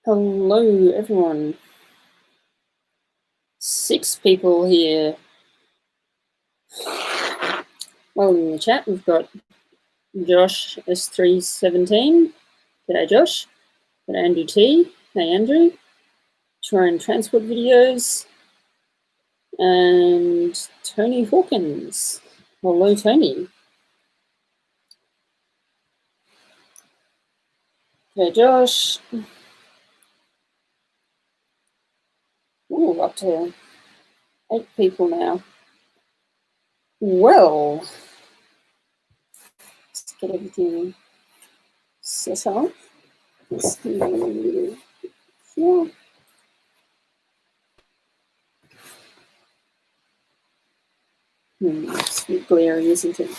Hello, everyone. 6 people here. Well, in the chat, we've got Josh S317. G'day, Josh. Got Andrew T. Hey, Andrew. Trying transport videos. And Tony Hawkins. Hello, Tony. Okay, Josh. Ooh, up to 8 people now. Well, let's get everything set up. Yeah. It's a bit glary, isn't it?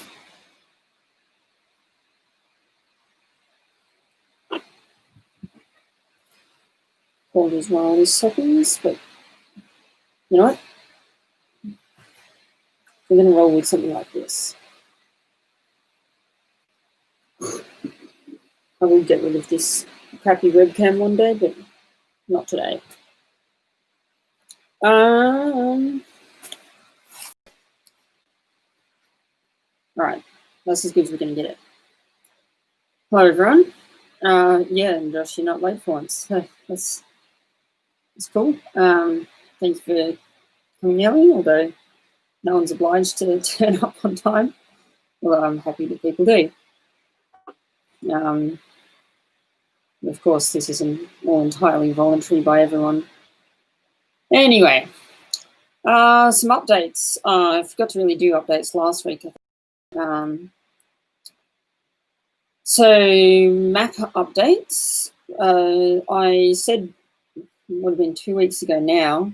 Hold as well as seconds, but you know what? We're going to roll with something like this. I will get rid of this crappy webcam one day, but not today. All right, that's as good as we're going to get it. Hello, everyone. Yeah, and Josh, you're not late for once. So that's cool. Thanks for coming early, although no one's obliged to turn up on time. Although I'm happy that people do. Of course, this isn't all entirely voluntary by everyone. Anyway, some updates. I forgot to really do updates last week. So map updates. I said would have been 2 weeks ago now.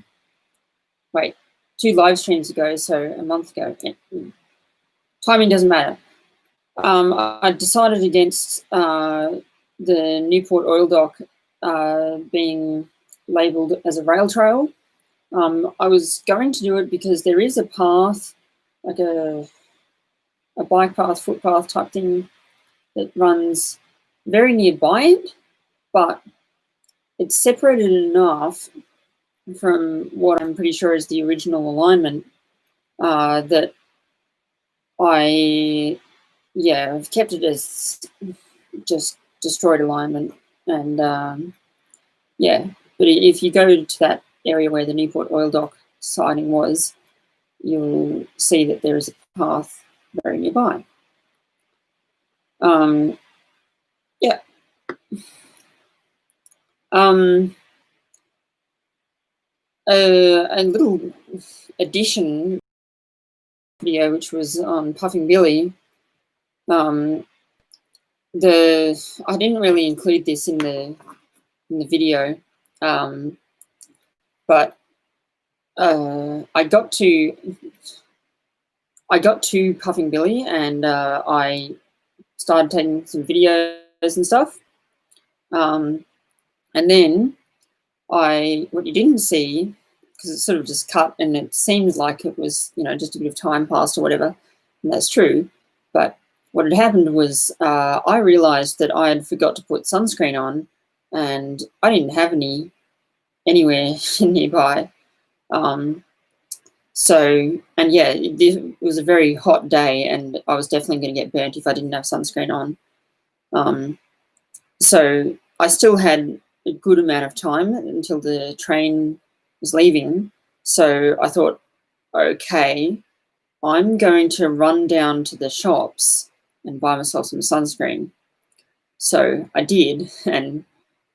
Wait, 2 live streams ago, so a month ago. Timing doesn't matter. I decided against the Newport oil dock being labelled as a rail trail. I was going to do it because there is a path, like a bike path, footpath type thing that runs very nearby it, but it's separated enough from what I'm pretty sure is the original alignment that I've kept it as just destroyed alignment. And but if you go to that area where the Newport oil dock siding was, you'll see that there is a path very nearby. A little addition video, which was on Puffing Billy. I didn't really include this in the video, but I got to Puffing Billy and I started taking some videos and stuff. And then what you didn't see, because it's sort of just cut and it seems like it was, just a bit of time passed or whatever, and that's true. But what had happened was I realised that I had forgot to put sunscreen on, and I didn't have any anywhere nearby. It was a very hot day, and I was definitely going to get burnt if I didn't have sunscreen on. So I still had a good amount of time until the train was leaving. So I thought, okay, I'm going to run down to the shops and buy myself some sunscreen. So I did, and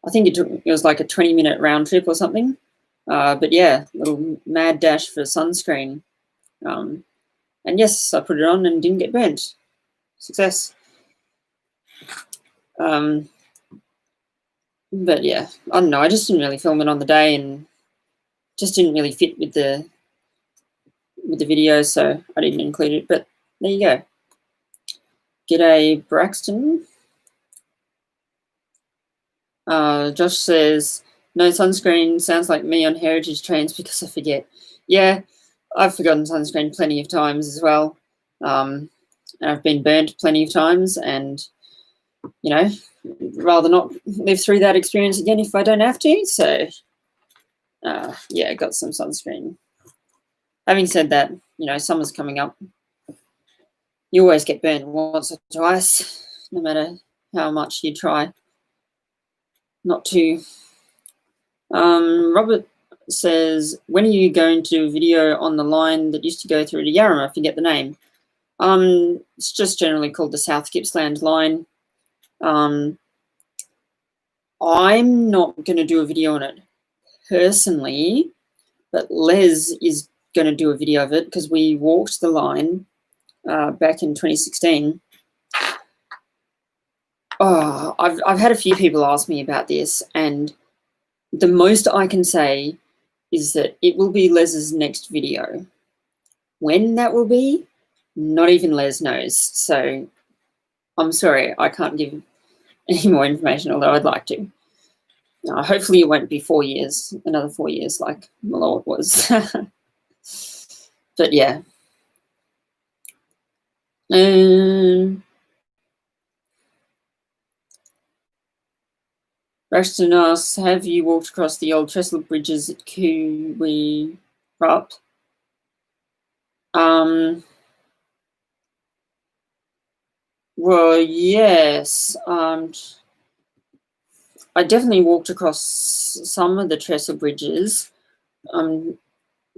I think it was like a 20-minute round trip or something. But yeah, little mad dash for sunscreen. And yes, I put it on and didn't get burnt. Success. But yeah, I don't know. I just didn't really film it on the day, and just didn't really fit with the video, so I didn't include it. But there you go. G'day, Braxton. Josh says, no sunscreen, sounds like me on heritage trains because I forget. Yeah, I've forgotten sunscreen plenty of times as well. And I've been burnt plenty of times, and you know, rather not live through that experience again if I don't have to. So, yeah, got some sunscreen. Having said that, you know, summer's coming up. You always get burned once or twice, no matter how much you try not to. Robert says, when are you going to do a video on the line that used to go through to Yarra? I forget the name. It's just generally called the South Gippsland line. I'm not going to do a video on it personally, but Les is going to do a video of it because we walked the line back in 2016. Oh, I've had a few people ask me about this, and the most I can say is that it will be Les's next video. When that will be, not even Les knows. So I'm sorry, I can't give any more information, although I'd like to. Hopefully it won't be 4 years, another 4 years like my Lord was. But yeah. Rashton asks, have you walked across the old trestle bridges at Kuwi Rup? Well, yes. I definitely walked across some of the trestle bridges. I'm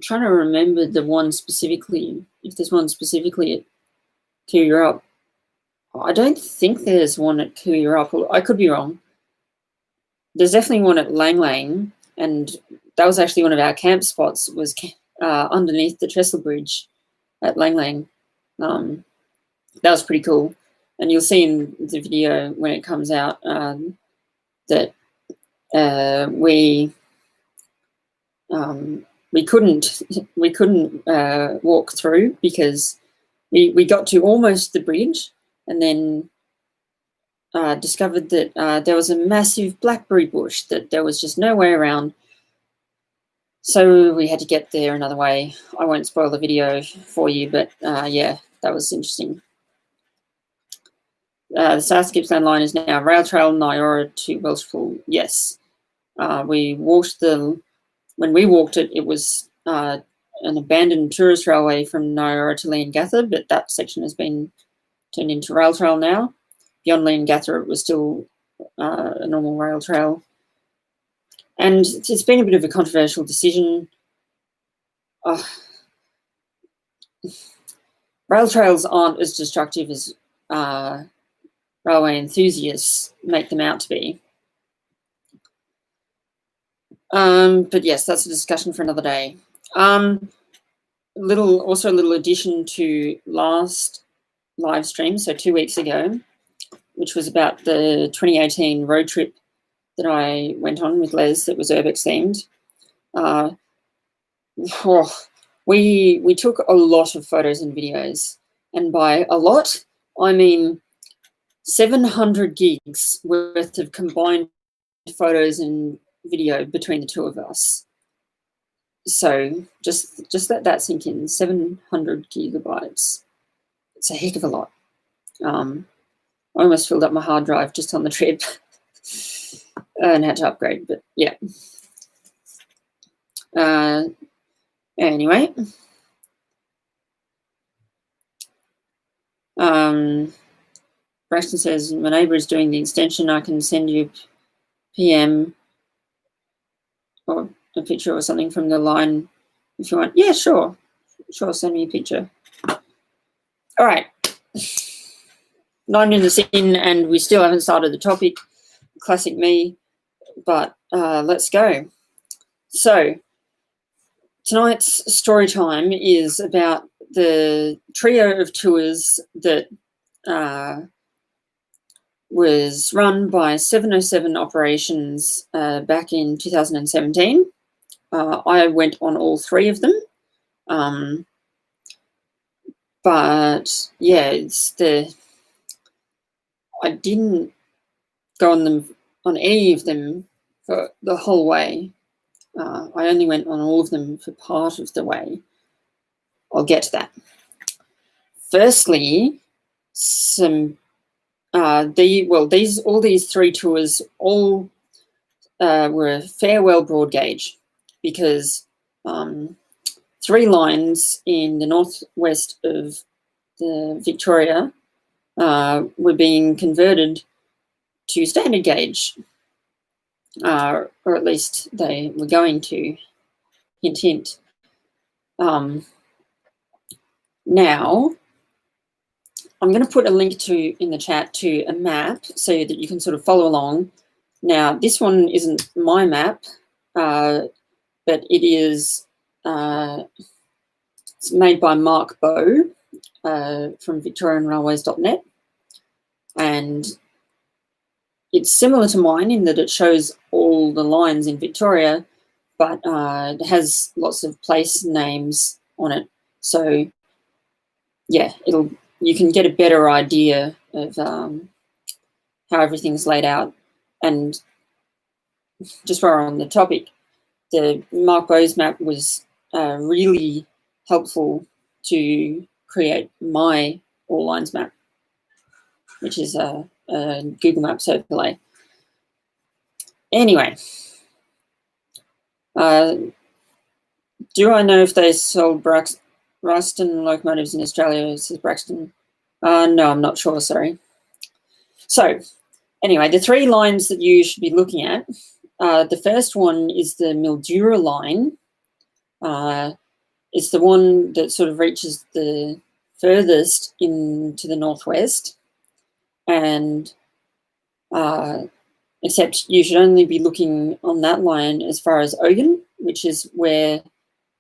trying to remember the one specifically, if there's one specifically at Kuwi Rup. I don't think there's one at Kuwi Rup. I could be wrong. There's definitely one at Lang Lang, and that was actually one of our camp spots, was underneath the trestle bridge at Lang Lang. That was pretty cool. And you'll see in the video when it comes out that we couldn't walk through because we got to almost the bridge and then discovered that there was a massive blackberry bush that there was just no way around. So we had to get there another way. I won't spoil the video for you, but yeah, that was interesting. The South Gippsland line is now rail trail Nyora to Welshpool. Yes, when we walked it, it was an abandoned tourist railway from Nyora to Leongatha, but that section has been turned into rail trail now. Beyond Leongatha, it was still a normal rail trail. And it's been a bit of a controversial decision. Rail trails aren't as destructive as railway enthusiasts make them out to be. But yes, that's a discussion for another day. Also a little addition to last live stream, so 2 weeks ago, which was about the 2018 road trip that I went on with Les that was Urbex themed. We took a lot of photos and videos, and by a lot, I mean 700 gigs worth of combined photos and video between the two of us. So just let that sink in. 700 gigabytes. It's a heck of a lot. I almost filled up my hard drive just on the trip and had to upgrade, but yeah. Anyway. Braxton says, my neighbour is doing the extension. I can send you PM or a picture or something from the line if you want. Yeah, sure. Sure, send me a picture. All right. 9 minutes in and we still haven't started the topic. Classic me, but let's go. So tonight's story time is about the trio of tours that was run by 707 Operations back in 2017. I went on all 3 of them. But yeah, I didn't go on any of them for the whole way. I only went on all of them for part of the way. I'll get to that. Firstly, some all these 3 tours all were farewell broad gauge, because 3 lines in the northwest of the Victoria were being converted to standard gauge, or at least they were going to. Hint, hint. Now, I'm going to put a link in the chat to a map so that you can sort of follow along. Now, this one isn't my map, but it is it's made by Mark Bowe from victorianrailways.net, and it's similar to mine in that it shows all the lines in Victoria, but it has lots of place names on it. So, yeah, you can get a better idea of how everything's laid out. And just while we're on the topic, the Mark Bowe's map was really helpful to create my all lines map, which is a Google Maps overlay. Anyway, do I know if they sold Braxton locomotives in Australia? Says Braxton. No, I'm not sure, sorry. So, anyway, the 3 lines that you should be looking at, the first one is the Mildura line. It's the one that sort of reaches the furthest into the northwest, and except you should only be looking on that line as far as Ogun, which is where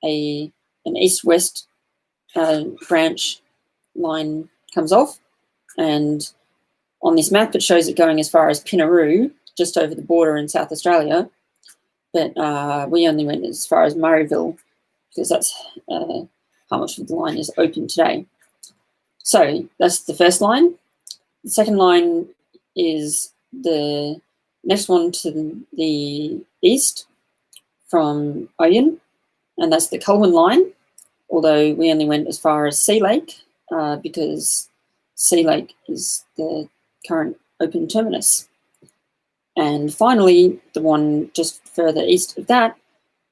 an east-west branch line comes off, and on this map it shows it going as far as Pinaroo, just over the border in South Australia, but we only went as far as Murrayville because that's how much of the line is open today. So that's the first line. The second line is the next one to the east from Oyen, and that's the Culwin line, although we only went as far as Sea Lake because Sea Lake is the current open terminus. And finally, the one just further east of that,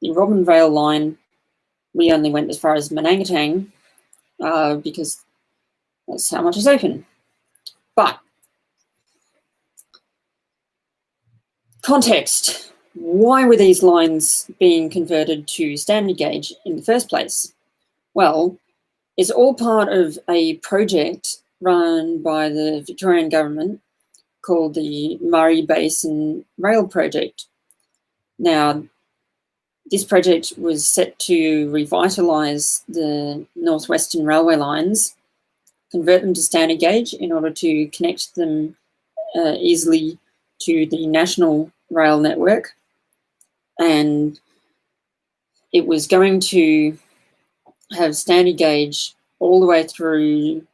the Robin Vale line, we only went as far as Manangatang because that's how much is open. But context, why were these lines being converted to standard gauge in the first place? Well, it's all part of a project run by the Victorian government called the Murray Basin Rail Project. Now, this project was set to revitalise the northwestern railway lines, convert them to standard gauge in order to connect them easily to the national rail network. And it was going to have standard gauge all the way through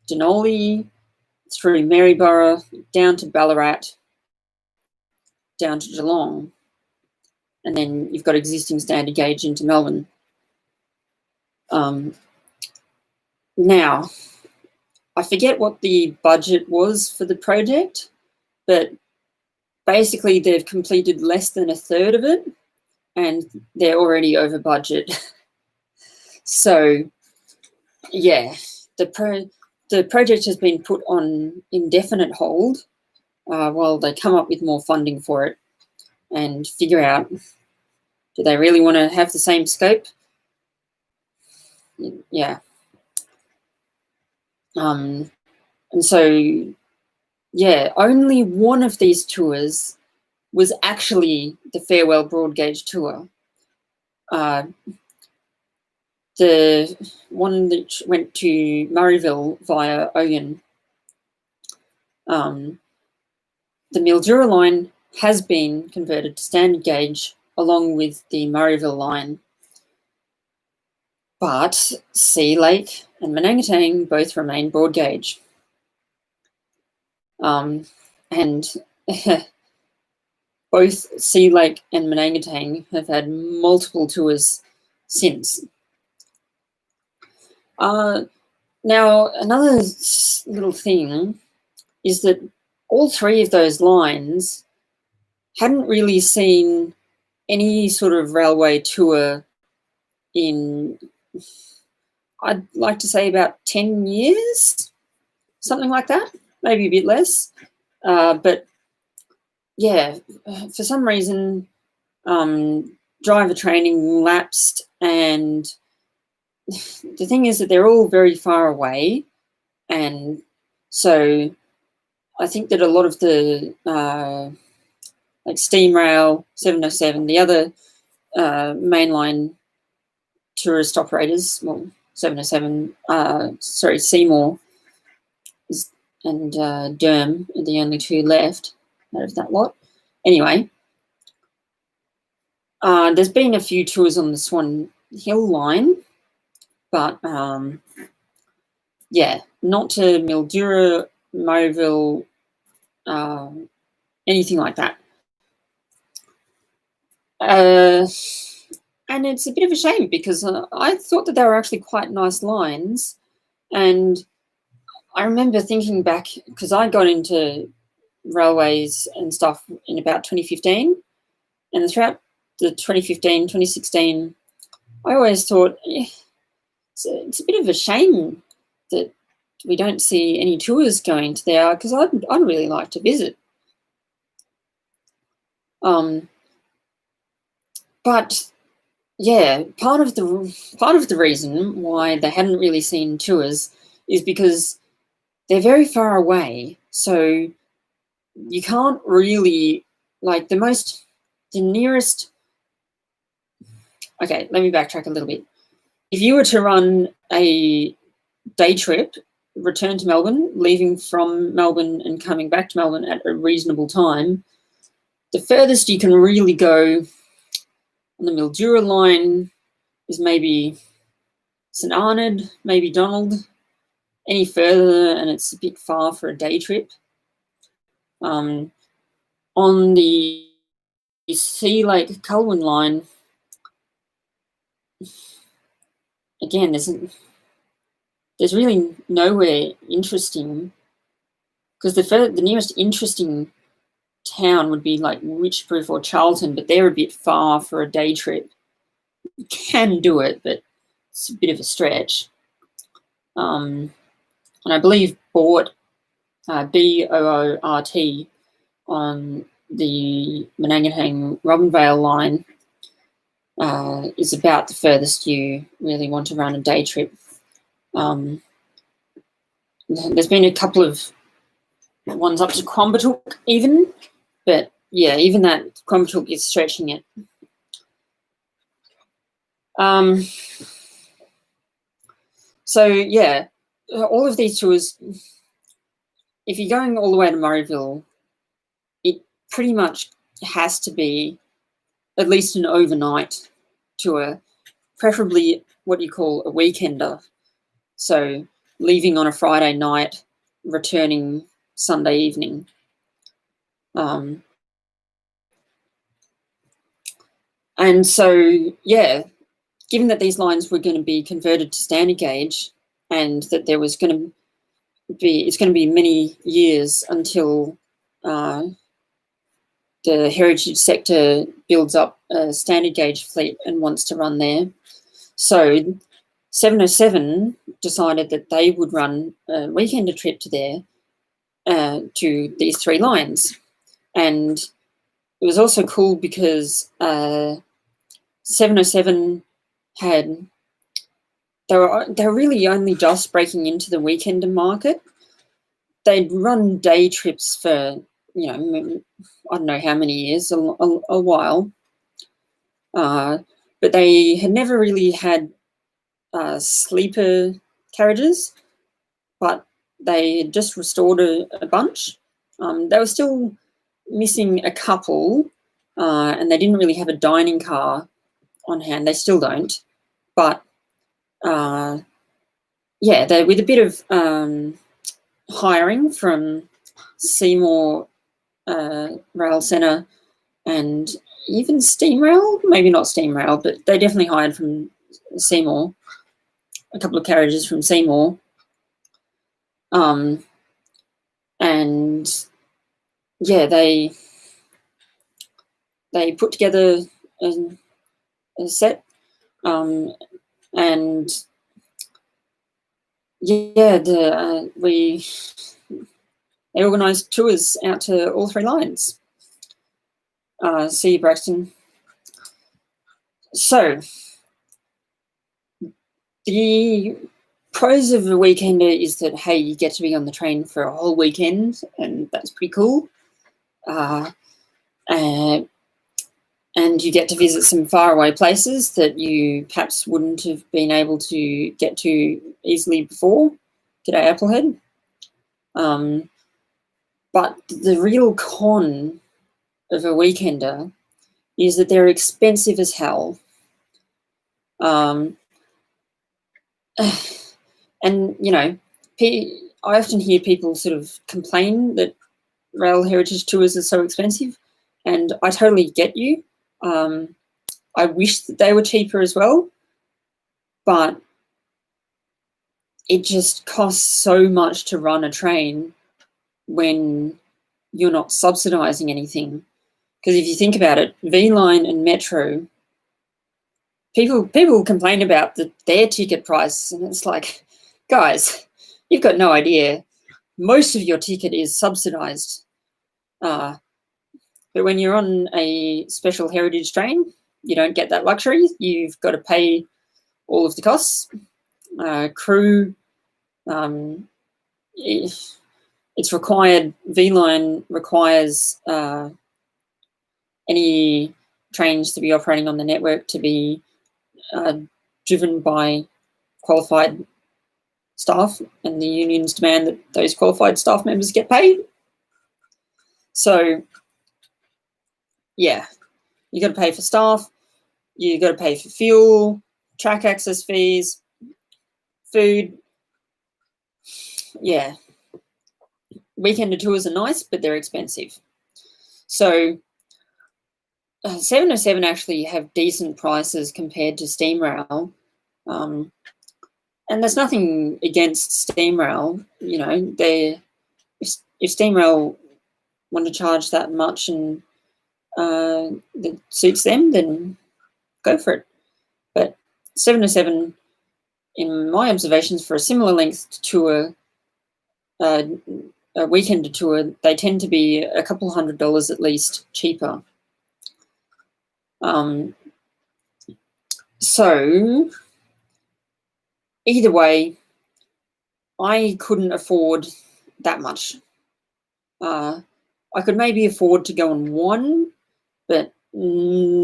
Denali, through Maryborough, down to Ballarat, down to Geelong, and then you've got existing standard gauge into Melbourne. Now, I forget what the budget was for the project, but basically they've completed less than a third of it, and they're already over budget. So, yeah, the project has been put on indefinite hold while they come up with more funding for it and figure out, do they really want to have the same scope? Yeah. And so, yeah, only one of these tours was actually the Farewell Broad Gauge tour. The one that went to Murrayville via Oyen, the Mildura line has been converted to standard gauge along with the Murrayville line. But Sea Lake and Manangatang both remain broad gauge. And both Sea Lake and Manangatang have had multiple tours since. Now, another little thing is that all three of those lines hadn't really seen any sort of railway tour in, I'd like to say, about 10 years, something like that, maybe a bit less. But yeah, for some reason, driver training lapsed, and the thing is that they're all very far away, and so I think that a lot of the like Steam Rail, 707, the other mainline tourist operators, well, 707, sorry, Seymour and Derm are the only two left out of that lot. Anyway, there's been a few tours on the Swan Hill line, but yeah, not to Mildura, Murrayville, anything like that. And it's a bit of a shame because I thought that they were actually quite nice lines. And I remember thinking back, because I got into railways and stuff in about 2015. And throughout the 2015, 2016, I always thought, it's a bit of a shame that we don't see any tours going to there, because I'd really like to visit. But yeah, part of the reason why they hadn't really seen tours is because they're very far away. So you can't really, like, the nearest. Okay, let me backtrack a little bit. If you were to run a day trip, return to Melbourne, leaving from Melbourne and coming back to Melbourne at a reasonable time, the furthest you can really go on the Mildura line is maybe St Arnaud, maybe Donald. Any further, and it's a bit far for a day trip. On the Sea Lake Culwin line, again, there's really nowhere interesting, because the nearest interesting town would be like Richproof or Charlton, but they're a bit far for a day trip. You can do it, but it's a bit of a stretch. And I believe Boort, Boort, on the Menangatang Robinvale line is about the furthest you really want to run a day trip. There's been a couple of ones up to Quambatook even, but yeah, even that Quambatook is stretching it. So yeah, all of these tours, if you're going all the way to Murrayville, it pretty much has to be at least an overnight tour, preferably what you call a weekender. So leaving on a Friday night, returning Sunday evening. And so, yeah, given that these lines were going to be converted to standard gauge, and that there was going to be, it's going to be many years until the heritage sector builds up a standard gauge fleet and wants to run there. So 707 decided that they would run a weekender trip to there, to these three lines. And it was also cool because 707 had, they were really only just breaking into the weekender market. They'd run day trips for, you know, I don't know how many years, a while. But they had never really had sleeper carriages, but they had just restored a bunch. They were still missing a couple, and they didn't really have a dining car on hand. They still don't. But yeah, they, with a bit of hiring from Seymour Rail Centre and even Steam Rail, maybe not Steam Rail, but they definitely hired from Seymour, a couple of carriages from Seymour. And yeah, they put together a set, and yeah, they organised tours out to all 3 lines. See you, Braxton. So the pros of a weekender is that, hey, you get to be on the train for a whole weekend, and that's pretty cool. And you get to visit some faraway places that you perhaps wouldn't have been able to get to easily before. G'day, Applehead. But the real con of a weekender is that they're expensive as hell. And, you know, I often hear people sort of complain that rail heritage tours are so expensive, and I totally get you. I wish that they were cheaper as well, but it just costs so much to run a train when you're not subsidising anything. Because if you think about it, V-Line and Metro, people complain about their ticket price, and it's like, guys, you've got no idea. Most of your ticket is subsidised. But when you're on a special heritage train, you don't get that luxury. You've got to pay all of the costs. Crew, it's required, V-Line requires any trains to be operating on the network to be driven by qualified staff, and the unions demand that those qualified staff members get paid. So, yeah, you got to pay for staff, you got to pay for fuel, track access fees, food. Yeah, weekender tours are nice, but they're expensive. So 707 actually have decent prices compared to Steam Rail. And there's nothing against Steam Rail. You know, if Steam Rail want to charge that much and that suits them, then go for it. But 707, in my observations, for a similar length tour, a weekend tour, they tend to be a couple $100 at least cheaper. So either way, I couldn't afford that much. I could maybe afford to go on one, but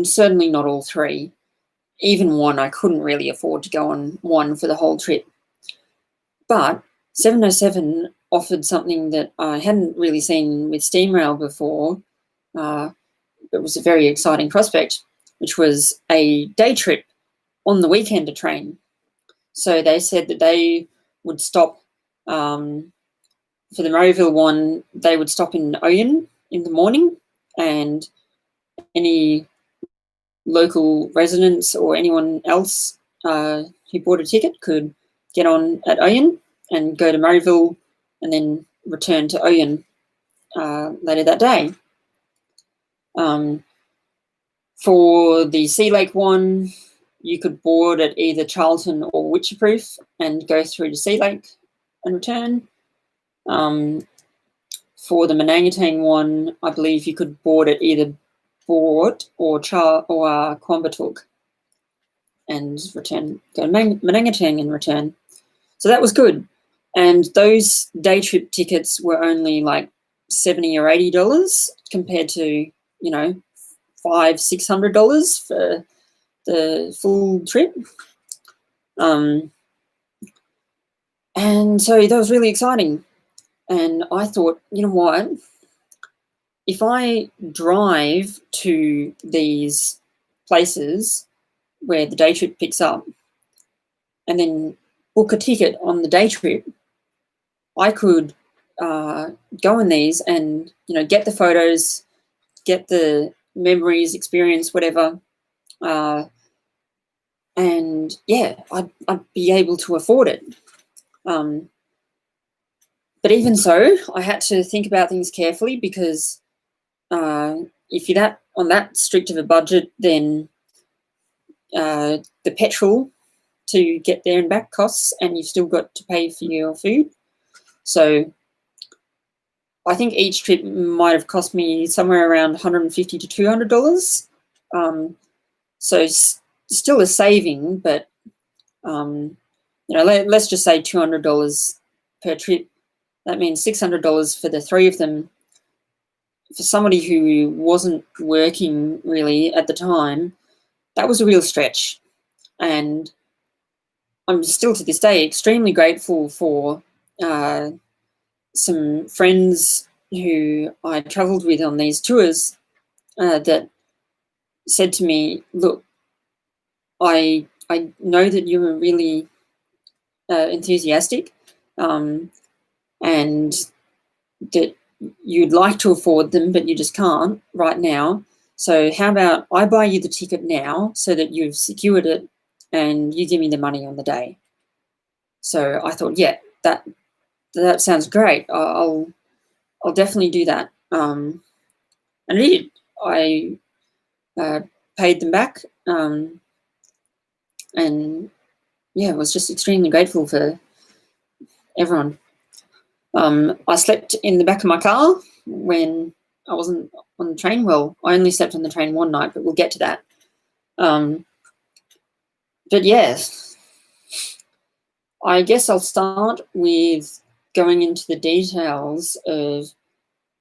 certainly not all 3. Even one, I couldn't really afford to go on one for the whole trip. But 707 offered something that I hadn't really seen with Steam Rail before. It was a very exciting prospect, which was a day trip on the weekender train. So they said that they would stop, for the Murrayville one, they would stop in Oyen in the morning, and any local residents or anyone else who bought a ticket could get on at Oyen and go to Murrayville and then return to Oyen later that day. For the Sea Lake one, you could board at either Charlton or Witcherproof and go through to Sea Lake and return. For the Manangatang one, I believe you could board at either Port or Quambatook and return, go to Manangatang and return. So that was good. And those day trip tickets were only like $70 or $80 compared to, you know, $500-600 for the full trip. And so that was really exciting. And I thought, you know what? If I drive to these places where the day trip picks up and then book a ticket on the day trip, I could go in these and, you know, get the photos, get the memories, experience, whatever. And yeah, I'd be able to afford it. But even so, I had to think about things carefully because if you're on that strict of a budget, then the petrol to get there and back costs, and you've still got to pay for your food. So I think each trip might have cost me somewhere around $150 to $200. So still a saving, but let's just say $200 per trip. That means $600 for the three of them. For somebody who wasn't working really at the time, that was a real stretch. And I'm still to this day extremely grateful for some friends who I travelled with on these tours that said to me, look, I know that you were really enthusiastic and that you'd like to afford them, but you just can't right now. So how about I buy you the ticket now so that you've secured it and you give me the money on the day. So I thought, yeah, that sounds great. I'll definitely do that. And I did. I paid them back, and yeah, was just extremely grateful for everyone. I slept in the back of my car when I wasn't on the train. Well, I only slept on the train one night, but we'll get to that. But yeah, I guess I'll start with going into the details of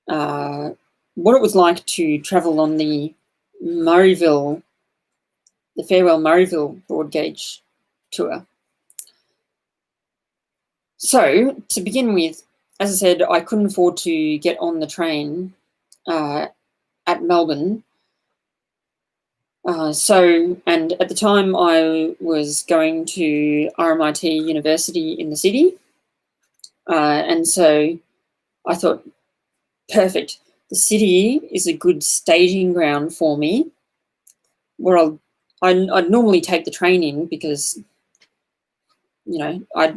what it was like to travel on the Farewell Murrayville broad gauge tour. So to begin with, as I said, I couldn't afford to get on the train at Melbourne. And at the time I was going to RMIT University in the city. And so I thought, perfect. The city is a good staging ground for me, where I'd normally take the train in because, I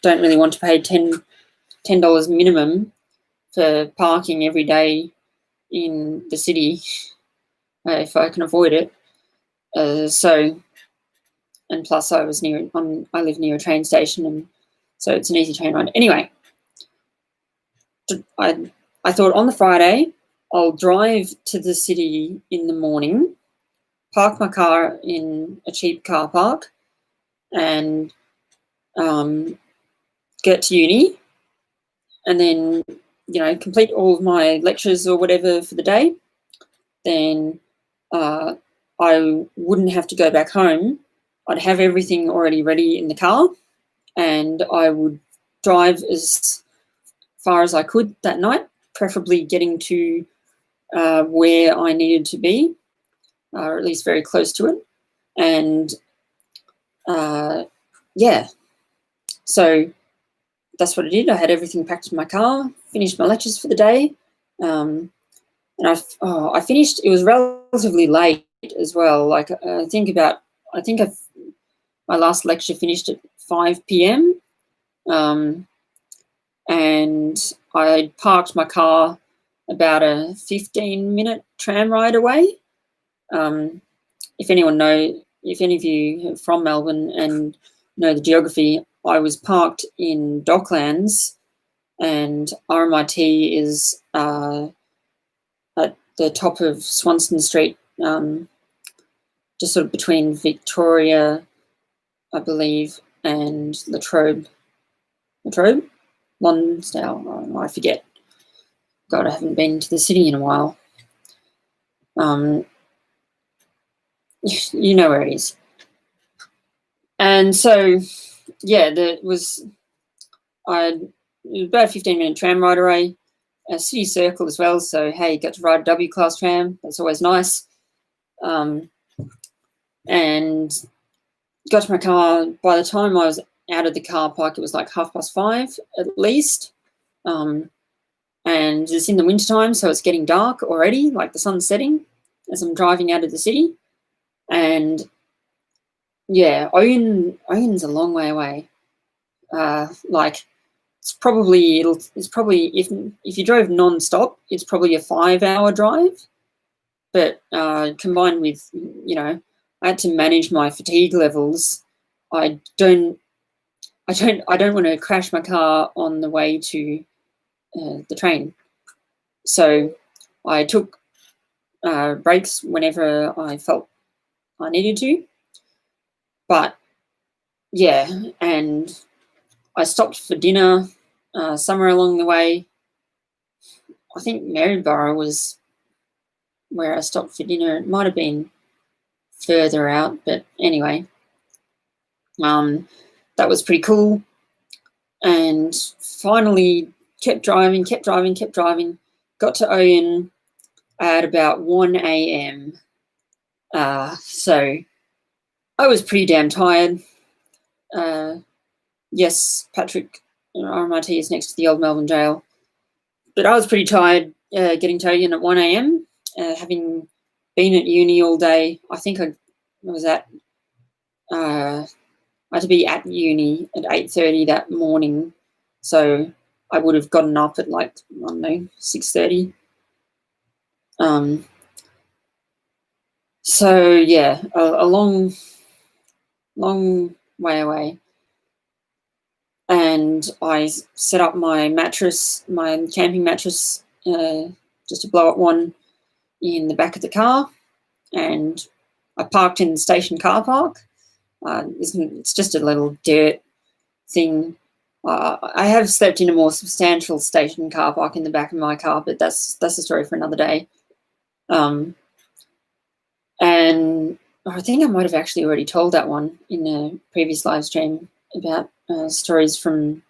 don't really want to pay $10 minimum for parking every day in the city if I can avoid it. And plus I live near a train station, and so it's an easy train ride. Anyway, I thought on the Friday I'll drive to the city in the morning, park my car in a cheap car park, and get to uni, and then complete all of my lectures or whatever for the day. Then I wouldn't have to go back home. I'd have everything already ready in the car, and I would drive as far as I could that night, preferably getting to where I needed to be, or at least very close to it. And yeah, so that's what I did. I had everything packed in my car, finished my lectures for the day, and I finished. It was relatively late as well. Like my last lecture finished at 5 p.m. And I parked my car about a 15-minute tram ride away. If any of you are from Melbourne and know the geography, I was parked in Docklands, and RMIT is at the top of Swanston Street, just sort of between Victoria, I believe, and Latrobe, Lonsdale, I forget. God, I haven't been to the city in a while. You know where it is. And so, yeah, it was about a 15-minute tram ride away, a city circle as well. So, hey, got to ride a W-class tram. That's always nice. And got to my car. By the time I was out of the car park, it was like 5:30 at least. And it's in the wintertime, so it's getting dark already, like the sun's setting as I'm driving out of the city. And yeah, Oyon's a long way away. Like it's probably if you drove non-stop, it's probably a 5-hour drive. But combined with, I had to manage my fatigue levels. I don't want to crash my car on the way to the train. So I took breaks whenever I felt I needed to. But yeah, and I stopped for dinner somewhere along the way. I think Maryborough was where I stopped for dinner. It might have been further out, but anyway, that was pretty cool. And finally kept driving, got to Oyen at about 1 a.m. So I was pretty damn tired. Yes, Patrick RMIT is next to the old Melbourne jail. But I was pretty tired getting to Oyen at 1 a.m. Having been at uni all day. I think I had to be at uni at 8:30 that morning. So I would have gotten up at 6:30. So yeah, a long way away. And I set up my camping mattress, just a blow-up one, in the back of the car, and I parked in the station car park. It's just a little dirt thing. I have slept in a more substantial station car park in the back of my car, but that's a story for another day. And I think I might have actually already told that one in a previous live stream about stories from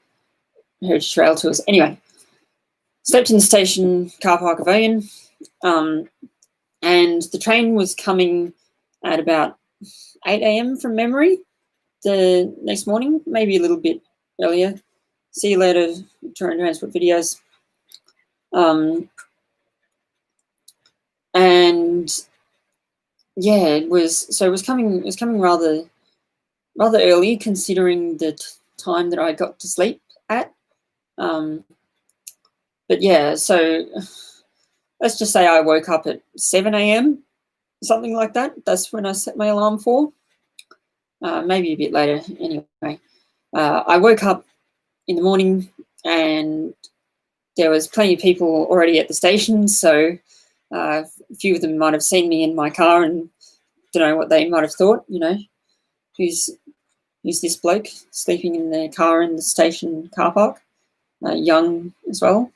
Heritage Trail Tours. Anyway, slept in the station car park of Oyen, and the train was coming at about 8 a.m. from memory the next morning, maybe a little bit earlier. See you later, Tour and Transport videos. And yeah, it was coming rather early, considering the time that I got to sleep at. But yeah, so let's just say I woke up at 7 a.m., something like that. That's when I set my alarm for. Maybe a bit later. Anyway, I woke up in the morning and there was plenty of people already at the station, so a few of them might have seen me in my car and don't know what they might have thought, who's this bloke sleeping in the car in the station car park, young as well.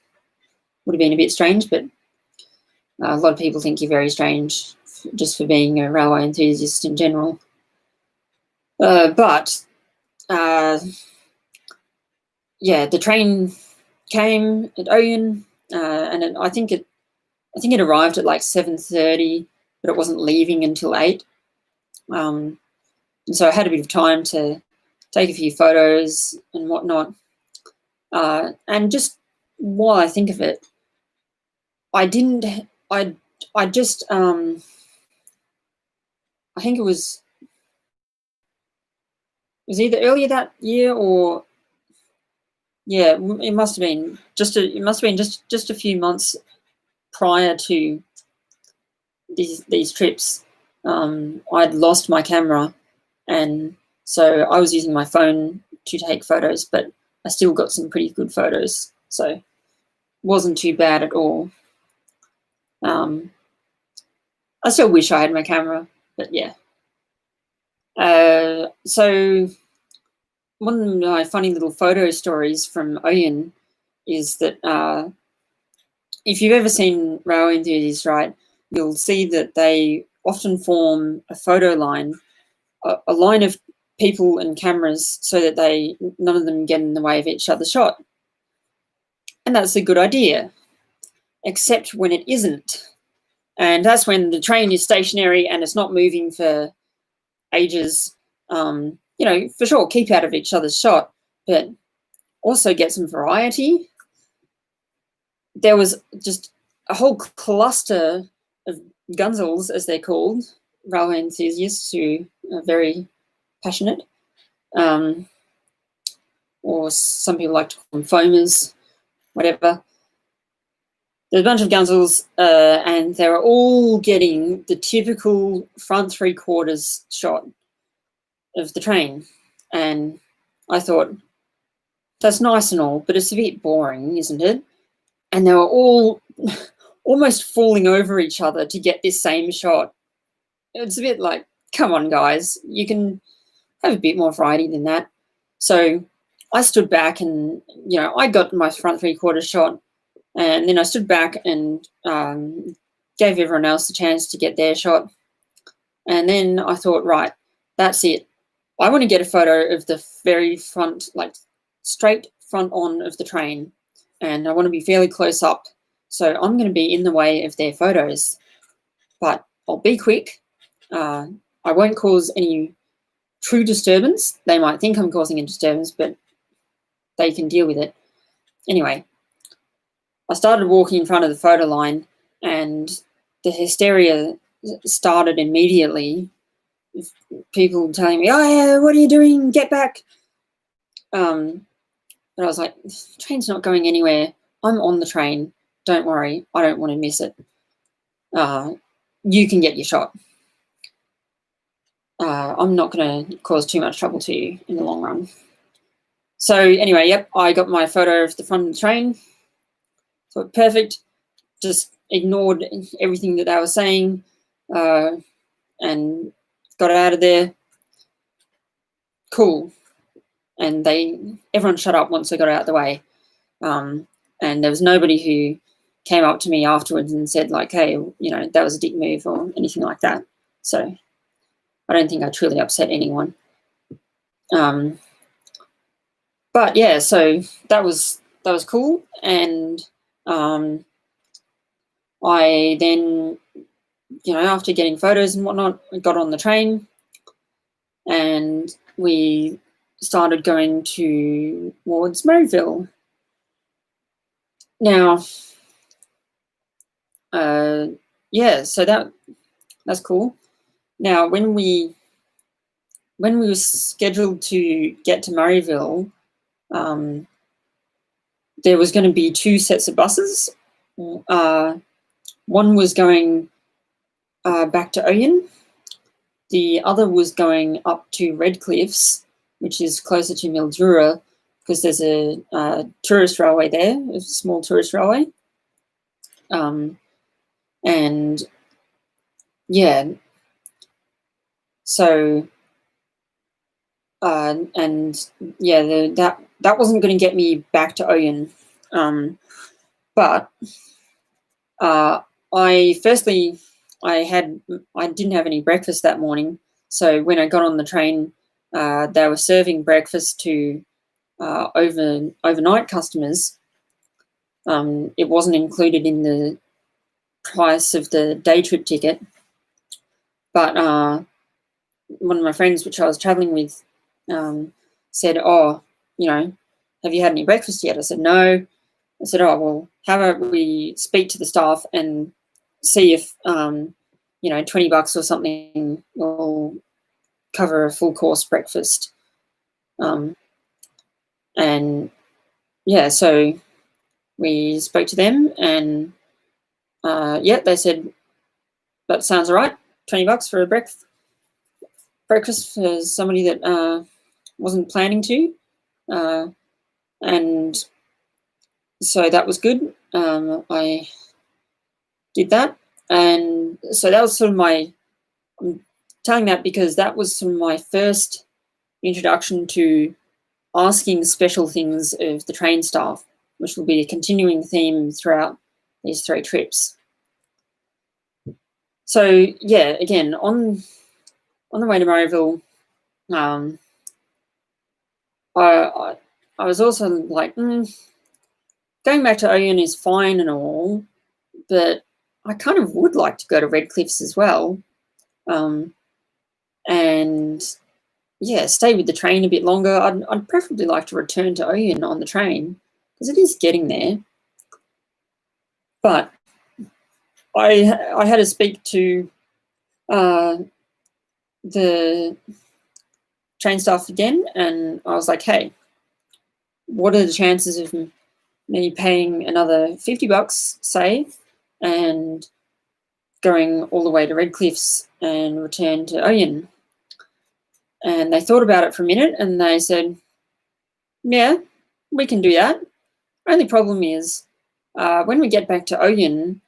Would have been a bit strange, but a lot of people think you're very strange just for being a railway enthusiast in general. But yeah, the train came at Oyen, and I think it arrived at 7:30, but it wasn't leaving until 8. And so I had a bit of time to take a few photos and whatnot. And just while I think of it, I think it was either earlier that year or yeah, it must have been just a few months prior to these trips. I'd lost my camera, and so I was using my phone to take photos, but I still got some pretty good photos, so it wasn't too bad at all. I still wish I had my camera, but yeah. So one of my funny little photo stories from Oyen is that if you've ever seen railway enthusiasts, right, you'll see that they often form a photo line, a line of people and cameras, so that none of them get in the way of each other's shot. And that's a good idea, except when it isn't. And that's when the train is stationary and it's not moving for ages. For sure, keep out of each other's shot, but also get some variety. There was just a whole cluster of gunzels, as they're called, railway enthusiasts who are very passionate. or some people like to call them foamers, whatever. There's a bunch of gunsels, and they're all getting the typical front 3/4 shot of the train. And I thought, that's nice and all, but it's a bit boring, isn't it? And they were all almost falling over each other to get this same shot. It's a bit like, come on, guys, you can have a bit more variety than that. So I stood back and, I got my front 3/4 shot, and then I stood back and gave everyone else a chance to get their shot. And then I thought, right, that's it. I want to get a photo of the very front, like straight front on of the train, and I want to be fairly close up. So I'm going to be in the way of their photos, but I'll be quick. I won't cause any true disturbance. They might think I'm causing a disturbance, but they can deal with it. Anyway, I started walking in front of the photo line, and the hysteria started immediately. People telling me, "Oh, yeah, what are you doing? Get back!" But I was like, the train's not going anywhere. I'm on the train. Don't worry. I don't want to miss it. You can get your shot. I'm not going to cause too much trouble to you in the long run. So anyway, yep, I got my photo of the front of the train. So perfect. Just ignored everything that they were saying and got out of there. Cool. And everyone shut up once I got out of the way. And there was nobody who came up to me afterwards and said, like, hey, that was a dick move or anything like that. So I don't think I truly upset anyone. But yeah, so that was cool. And I then, after getting photos and whatnot, I got on the train and we started going towards Maryville. Now, yeah, so that's cool. Now, when we were scheduled to get to Maryville, there was going to be 2 sets of buses. One was going back to Oyen. The other was going up to Redcliffs, which is closer to Mildura, because there's a tourist railway there, a small tourist railway. And yeah, so and yeah, that wasn't going to get me back to Oyen, but I didn't have any breakfast that morning. So when I got on the train, they were serving breakfast to overnight customers. It wasn't included in the price of the day trip ticket, but one of my friends, which I was traveling with, said, "Oh, have you had any breakfast yet?" I said, "No." I said, "Oh, well, how about we speak to the staff and see if, $20 or something will cover a full course breakfast." And yeah, so we spoke to them and they said, that sounds all right, $20 for a breakfast for somebody that wasn't planning to. And so that was good. I did that. And so that was sort of I'm telling that because that was sort of my first introduction to asking special things of the train staff, which will be a continuing theme throughout these 3 trips. So yeah, again, on the way to Maryville, I was also like, going back to Oyen is fine and all, but I kind of would like to go to Redcliffs as well. And yeah, stay with the train a bit longer. I'd preferably like to return to Oyen on the train because it is getting there. But I had to speak to the train staff again, and I was like, hey, what are the chances of me paying another $50, say, and going all the way to Redcliffs and return to Oyen? And they thought about it for a minute and they said, yeah, we can do that. Only problem is when we get back to Oyen,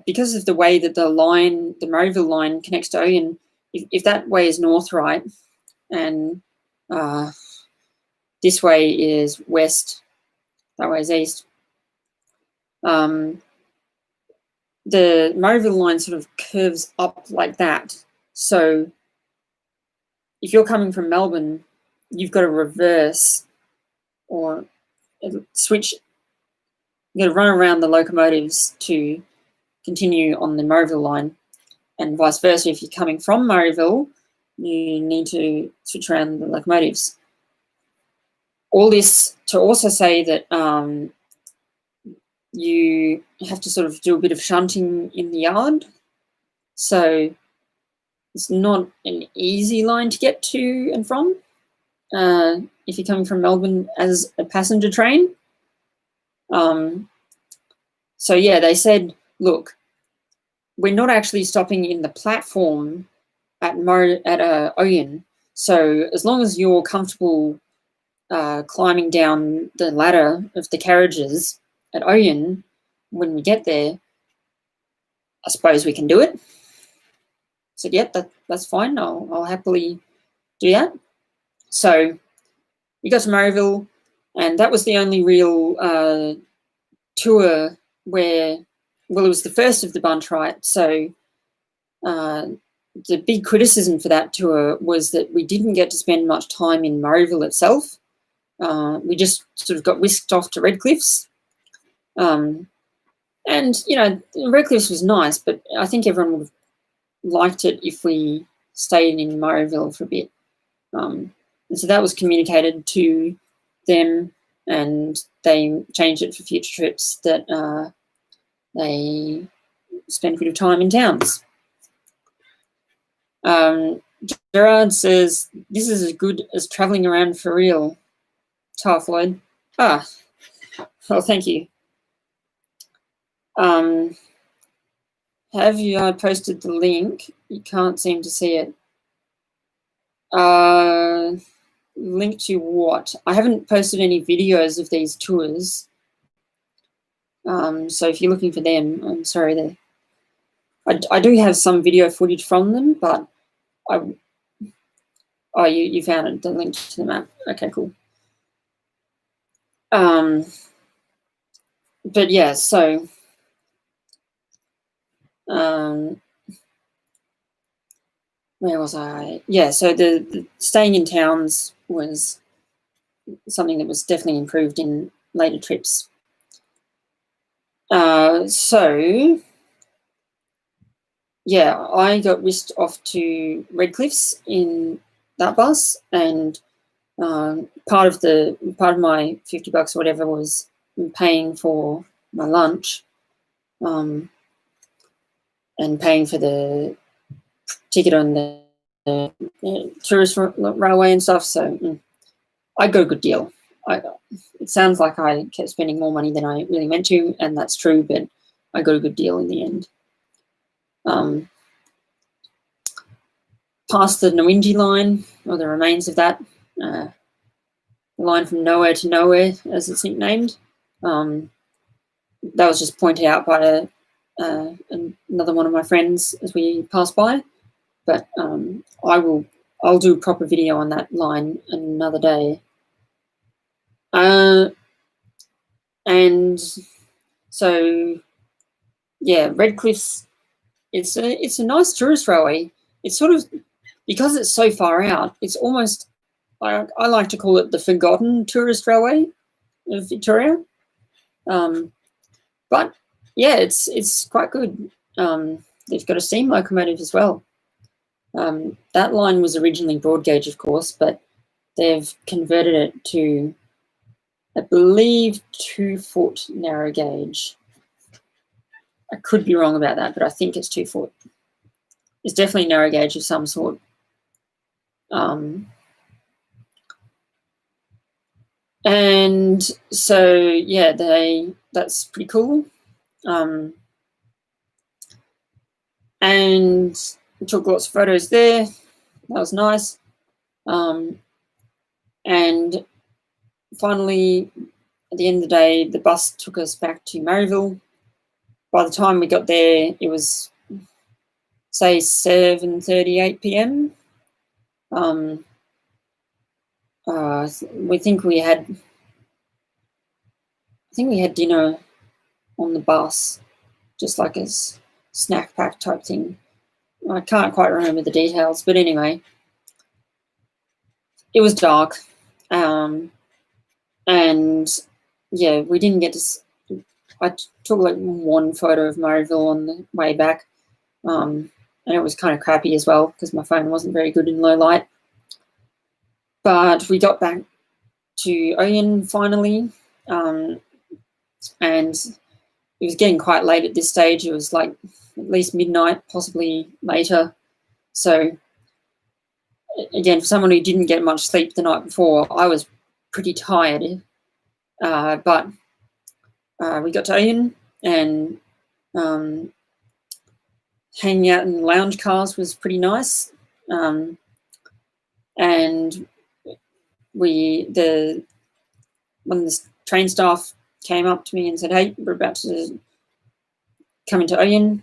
because of the way that the Murrayville line connects to Oyen, if that way is north, right, and this way is west, that way is east, the Murrayville line sort of curves up like that. So if you're coming from Melbourne, you've got to reverse or switch. You've got to run around the locomotives to continue on the Murrayville line, and vice versa. If you're coming from Murrayville, you need to switch around the locomotives. All this to also say that you have to sort of do a bit of shunting in the yard. So it's not an easy line to get to and from if you're coming from Melbourne as a passenger train. So yeah, they said, look, we're not actually stopping in the platform at Oyen. So as long as you're comfortable climbing down the ladder of the carriages at Oyen, when we get there, I suppose we can do it. So yeah, that's fine. I'll happily do that. So we got to Murrayville, and that was the only real tour where, well, it was the first of the bunch, right? So the big criticism for that tour was that we didn't get to spend much time in Murrayville itself. We just sort of got whisked off to Redcliffs. And, you know, Redcliffs was nice, but I think everyone would have liked it if we stayed in Murrayville for a bit. And so that was communicated to them, and they changed it for future trips that they spend a bit of time in towns. Gerard says, this is as good as travelling around for real. Floyd. Well, thank you. Have you posted the link? You can't seem to see it. Link to what? I haven't posted any videos of these tours. So if you're looking for them, I'm sorry. I do have some video footage from them, but you found it, the link to the map. Okay, cool. But yeah, so where was I? Yeah, so the staying in towns was something that was definitely improved in later trips. So yeah, I got whisked off to Redcliffs in that bus, and part of my $50 or whatever was paying for my lunch, and paying for the ticket on the tourist railway and stuff. So I got a good deal. It sounds like I kept spending more money than I really meant to, and that's true, but I got a good deal in the end. Past the Nwinji line, or the remains of that, the line from nowhere to nowhere, as it's nicknamed. That was just pointed out by another one of my friends as we passed by. But I'll do a proper video on that line another day. And so yeah, Redcliffs, it's a nice tourist railway. It's sort of, because it's so far out, it's almost, I like to call it the forgotten tourist railway of Victoria. But yeah, it's quite good. They've got a steam locomotive as well. That line was originally broad gauge, of course, but they've converted it to, I believe, 2-foot narrow gauge. I could be wrong about that, but I think it's 2 foot. It's definitely narrow gauge of some sort. And so, yeah, that's pretty cool. And we took lots of photos there. That was nice. And finally, at the end of the day, the bus took us back to Maryville. By the time we got there, it was, say, 7:38 p.m. I think we had dinner on the bus, just like a snack pack type thing. I can't quite remember the details, but anyway, it was dark. And yeah, we didn't get to. I took like one photo of Maryville on the way back, and it was kind of crappy as well because my phone wasn't very good in low light. But we got back to Oyen finally, and it was getting quite late at this stage. It was like at least midnight, possibly later. So again, for someone who didn't get much sleep the night before, I was pretty tired. But we got to Oyen, and hanging out in lounge cars was pretty nice. And when the train staff came up to me and said, "Hey, we're about to come into Oyen.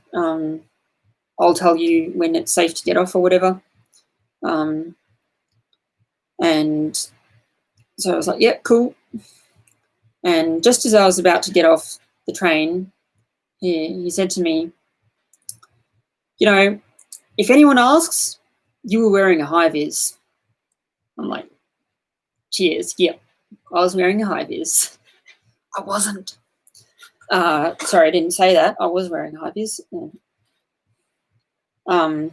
I'll tell you when it's safe to get off or whatever." And so I was like, "Yeah, cool." And just as I was about to get off the train, he said to me, "You know, if anyone asks, you were wearing a high vis." I'm like, "Cheers, yeah, I was wearing a high vis." I wasn't. Sorry, I didn't say that. I was wearing a high vis. But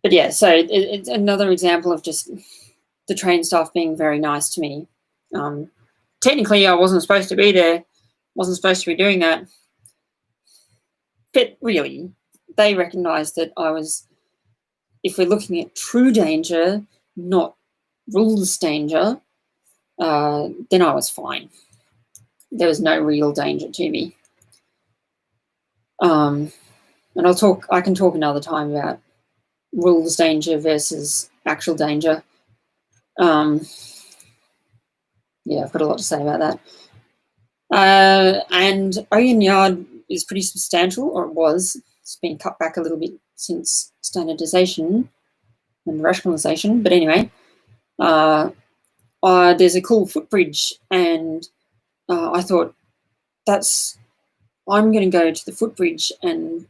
yeah, so it's another example of just the train staff being very nice to me. Technically, I wasn't supposed to be there, wasn't supposed to be doing that. But really, they recognised that I was, if we're looking at true danger, not rules danger, then I was fine. There was no real danger to me. And I can talk another time about rules danger versus actual danger. Yeah, I've got a lot to say about that. And Oyen Yard is pretty substantial, or it was. It's been cut back a little bit since standardisation and rationalisation. But anyway, there's a cool footbridge, and I thought I'm going to go to the footbridge and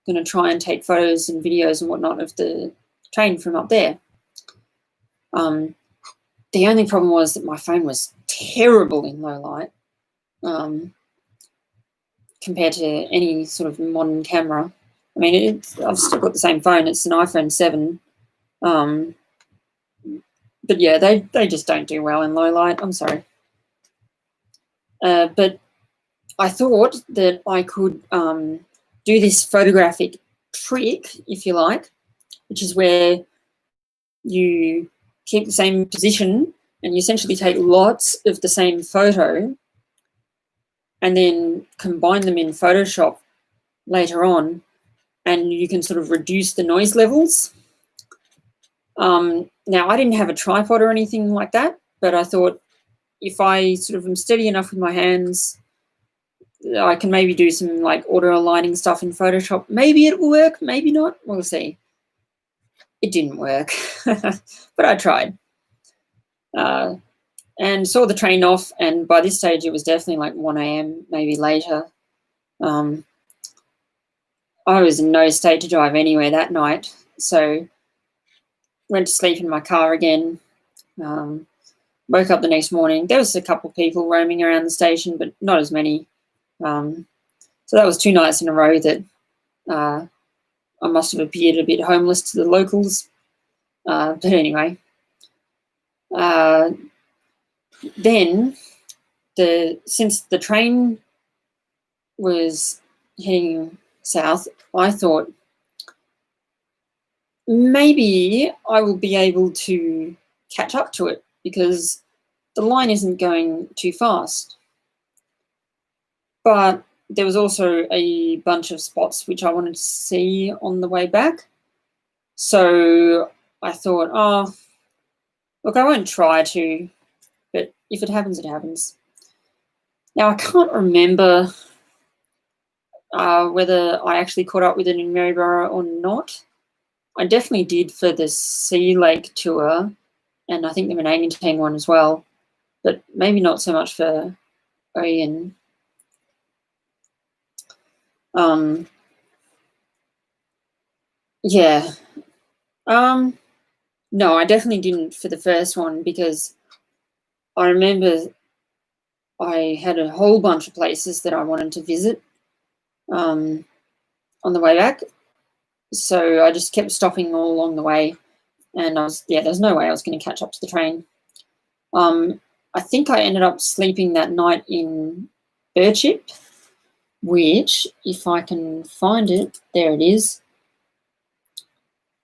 going to try and take photos and videos and whatnot of the train from up there. The only problem was that my phone was terrible in low light compared to any sort of modern camera. I mean, I've still got the same phone. It's an iPhone 7. But yeah, they just don't do well in low light. I'm sorry. But I thought that I could do this photographic trick, if you like, which is where you keep the same position and you essentially take lots of the same photo and then combine them in Photoshop later on, and you can sort of reduce the noise levels. Now, I didn't have a tripod or anything like that, but I thought if I sort of am steady enough with my hands, I can maybe do some like auto aligning stuff in Photoshop. Maybe it will work, maybe not. We'll see. It didn't work, but I tried. And saw the train off, and by this stage it was definitely like 1 a.m, maybe later. I was in no state to drive anywhere that night, so went to sleep in my car again. Woke up the next morning. There was a couple of people roaming around the station, but not as many. So that was 2 nights in a row that I must have appeared a bit homeless to the locals. But anyway, then since the train was heading south, I thought maybe I will be able to catch up to it, because the line isn't going too fast. But there was also a bunch of spots which I wanted to see on the way back. So I thought, oh, look, I won't try to, but if it happens, it happens. Now, I can't remember whether I actually caught up with it in Maryborough or not. I definitely did for the Sea Lake tour, and I think the Menangan one as well, but maybe not so much for Ian. Yeah. No, I definitely didn't for the first one, because I remember I had a whole bunch of places that I wanted to visit on the way back. So I just kept stopping all along the way, and there's no way I was going to catch up to the train. I think I ended up sleeping that night in Birchip, which, if I can find it, there it is.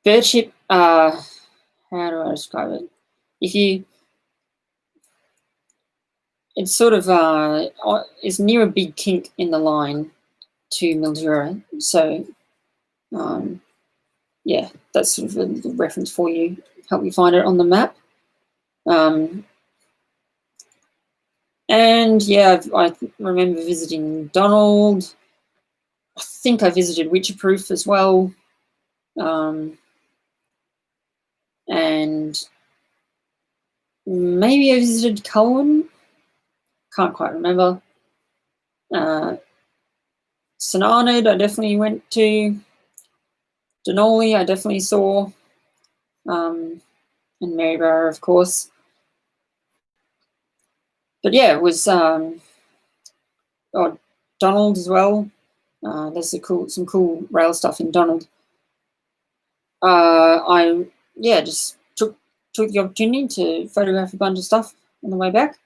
Birchip, how do I describe it? It's sort of it's near a big kink in the line to Mildura. So, yeah, that's sort of a reference for you. Help you find it on the map. And yeah, I remember visiting Donald. I think I visited Witcherproof as well. And maybe I visited Culwin. Can't quite remember. St Arnaud I definitely went to. Denali I definitely saw. And Maryborough, of course. But yeah, it was Donald as well. There's some cool rail stuff in Donald. I just took the opportunity to photograph a bunch of stuff on the way back,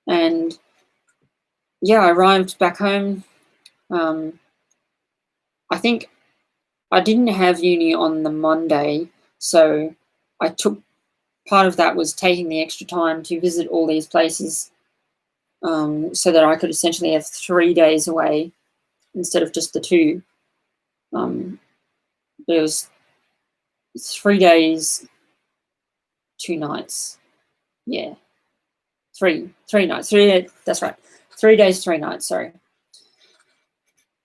and yeah, I arrived back home. I think I didn't have uni on the Monday, so I took part of that was taking the extra time to visit all these places, so that I could essentially have 3 days away instead of just the 2. There was 3 days, 2 nights. Yeah, three nights. 3 that's right. 3 days, 3 nights. Sorry.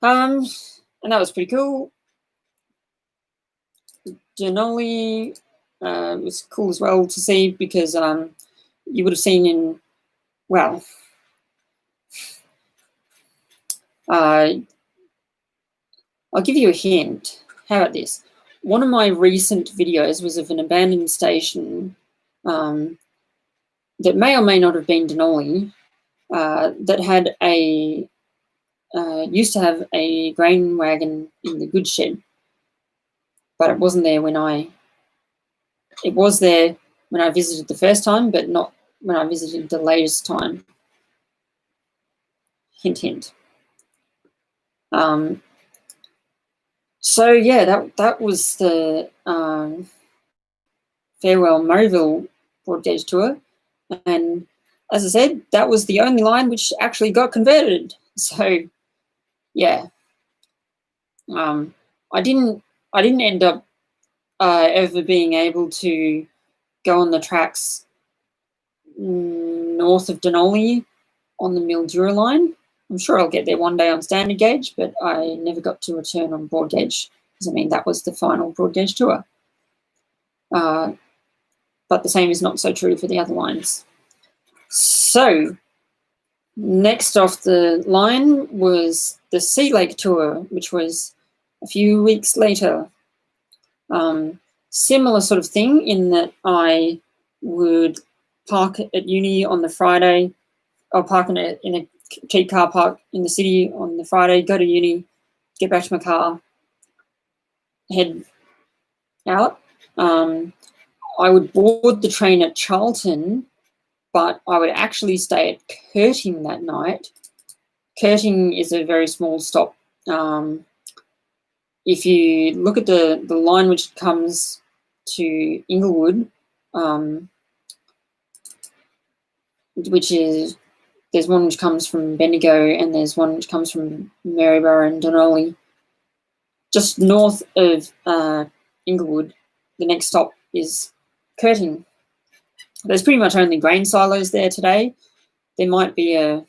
And that was pretty cool. Denali was cool as well to see, because you would have seen I'll give you a hint. How about this? One of my recent videos was of an abandoned station that may or may not have been Denali, that had used to have a grain wagon in the goods shed, but it wasn't there it was there when I visited the first time, but not when I visited the latest time. Hint, hint. So yeah, that was the Farewell Murrayville broad gauge tour, and as I said, that was the only line which actually got converted. So yeah, I didn't end up ever being able to go on the tracks north of Denali on the Mildura line. I'm sure I'll get there one day on standard gauge, but I never got to return on broad gauge, because that was the final broad gauge tour. But the same is not so true for the other lines. So next off the line was the Sea Lake tour, which was a few weeks later. Similar sort of thing in that I would park at uni on the Friday, or park in a cheap car park in the city on the Friday, go to uni, get back to my car, head out. I would board the train at Charlton, but I would actually stay at Curtin that night. Curtin is a very small stop. If you look at the line which comes to Inglewood, which is, there's one which comes from Bendigo and there's one which comes from Maryborough and Donolly. Just north of Inglewood, the next stop is Curtin. There's pretty much only grain silos there today. There might be a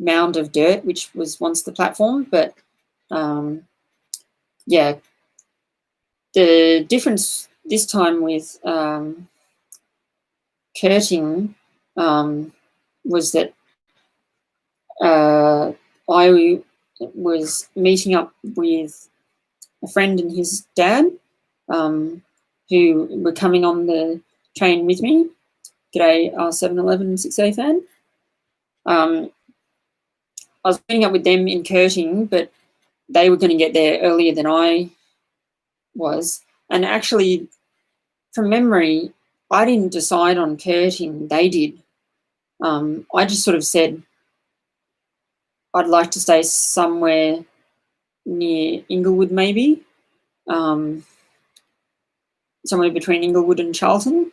mound of dirt, which was once the platform, but yeah, the difference this time with Curtin was that I was meeting up with a friend and his dad, who were coming on the train with me. G'day, R711 and 6A fan. I was meeting up with them in Curtin, but they were going to get there earlier than I was. And actually, from memory, I didn't decide on Curtin, they did. I just sort of said I'd like to stay somewhere near Inglewood, maybe, somewhere between Inglewood and Charlton.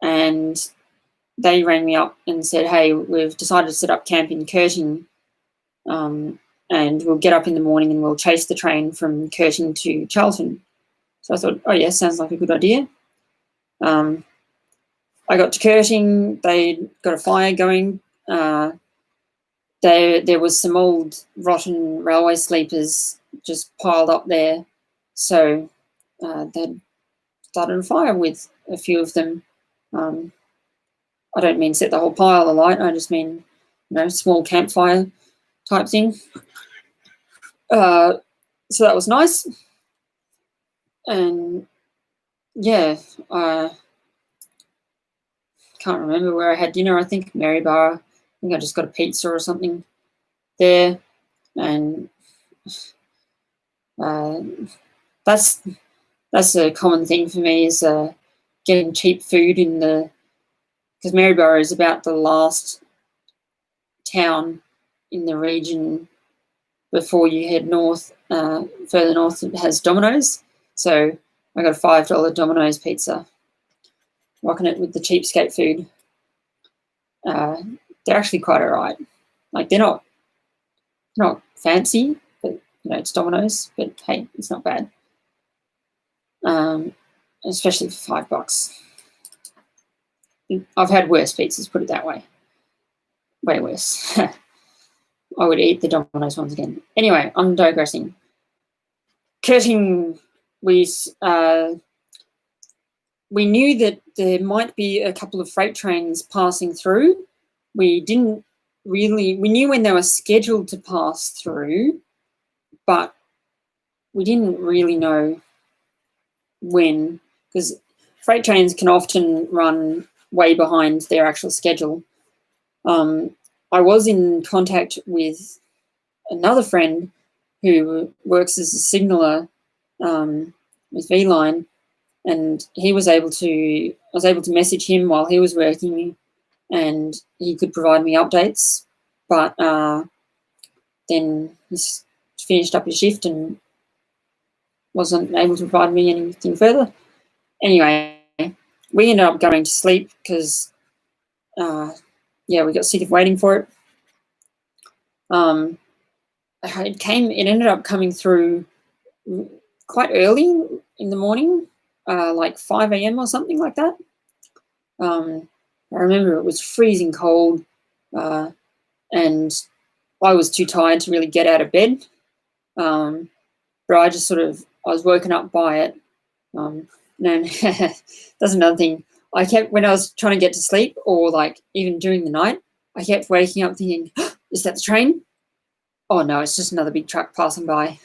And they rang me up and said, hey, we've decided to set up camp in Curtin, and we'll get up in the morning and we'll chase the train from Curtin to Charlton. So I thought, oh, yeah, sounds like a good idea. I got to Curtin, they got a fire going. There was some old rotten railway sleepers just piled up there. So they started a fire with a few of them. I don't mean set the whole pile alight. I just mean, small campfire type thing. So that was nice. And yeah, I can't remember where I had dinner. I think Maryborough. I think I just got a pizza or something there. And that's a common thing for me, is getting cheap food because Maryborough is about the last town in the region before you head north. Further north, it has Domino's. So I got a $5 Domino's pizza, rocking it with the cheapskate food. They're actually quite all right. Like, they're not fancy, but it's Domino's. But hey, it's not bad. Especially for $5. I've had worse pizzas, put it that way. Way worse. I would eat the Domino's ones again. Anyway, I'm digressing. Curtin, we knew that there might be a couple of freight trains passing through. We knew when they were scheduled to pass through, but we didn't really know when, because freight trains can often run way behind their actual schedule. I was in contact with another friend who works as a signaller with V-Line, and I was able to message him while he was working, and he could provide me updates. But then he finished up his shift and wasn't able to provide me anything further. Anyway, we ended up going to sleep because, we got sick of waiting for it. It ended up coming through quite early in the morning, like 5 a.m. or something like that. I remember it was freezing cold, and I was too tired to really get out of bed. But I just I was woken up by it. That's another thing. When I was trying to get to sleep, or like even during the night, I kept waking up thinking, is that the train? Oh no, it's just another big truck passing by.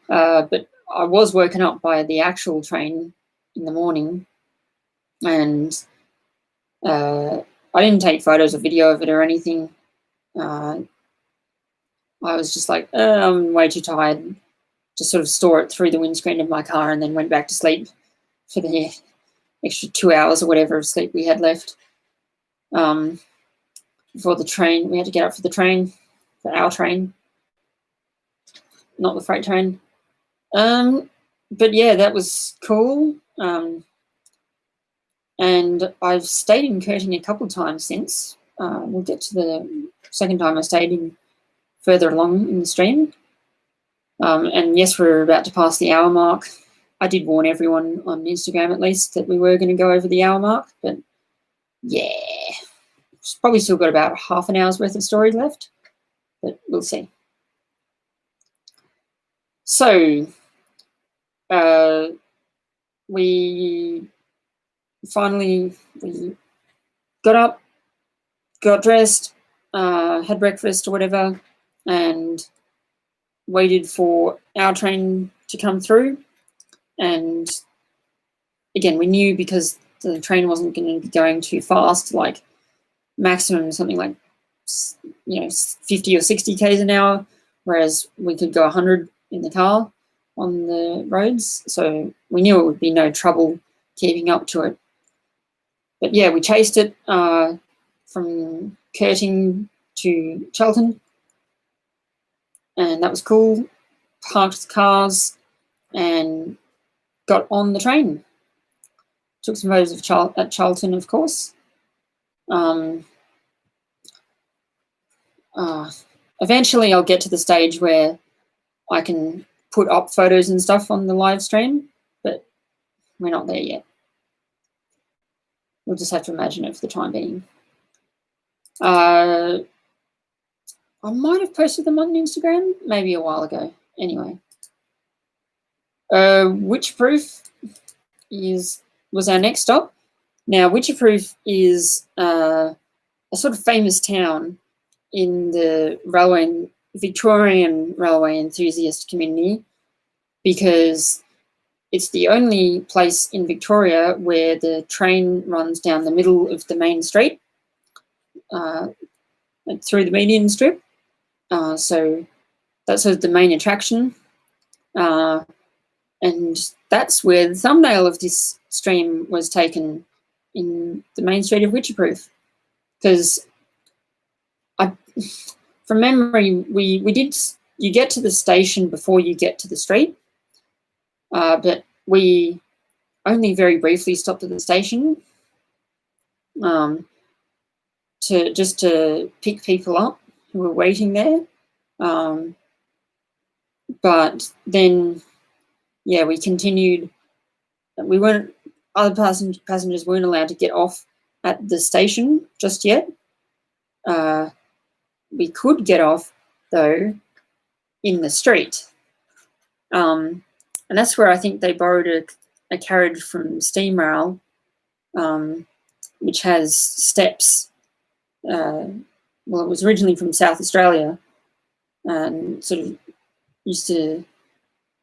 But I was woken up by the actual train in the morning, and I didn't take photos or video of it or anything. I was just like, I'm way too tired to sort of store it through the windscreen of my car, and then went back to sleep for the extra 2 hours or whatever of sleep we had left. Before the train, we had to get up for the train, for our train, not the freight train. But yeah, that was cool. And I've stayed in Curtin a couple of times since. We'll get to the second time I stayed in further along in the stream. And yes, we're about to pass the hour mark. I did warn everyone on Instagram at least that we were going to go over the hour mark, but yeah, probably still got about half an hour's worth of story left, but we'll see. So we got up, got dressed, had breakfast or whatever, and waited for our train to come through. And again, we knew because the train wasn't going to be going too fast, like maximum something like 50 or 60 k's an hour, whereas we could go 100 in the car on the roads. So we knew it would be no trouble keeping up to it. But yeah, we chased it from Curtin to Chelton, and that was cool. Parked the cars and got on the train. Took some photos at Chelton, of course. Eventually I'll get to the stage where I can put up photos and stuff on the live stream, but we're not there yet. We'll just have to imagine it for the time being. I might have posted them on Instagram maybe a while ago. Anyway, Witchproof was our next stop. Now, Witchproof is a sort of famous town in the Victorian railway enthusiast community, because it's the only place in Victoria where the train runs down the middle of the main street through the median strip. So that's sort of the main attraction. And that's where the thumbnail of this stream was taken, in the main street of Witchproof. Because from memory, you get to the station before you get to the street. But we only very briefly stopped at the station to pick people up who were waiting there. But then, yeah, we continued. Other passengers weren't allowed to get off at the station just yet. We could get off, though, in the street. And that's where I think they borrowed a carriage from Steam Rail, which has steps. Well, it was originally from South Australia and sort of used to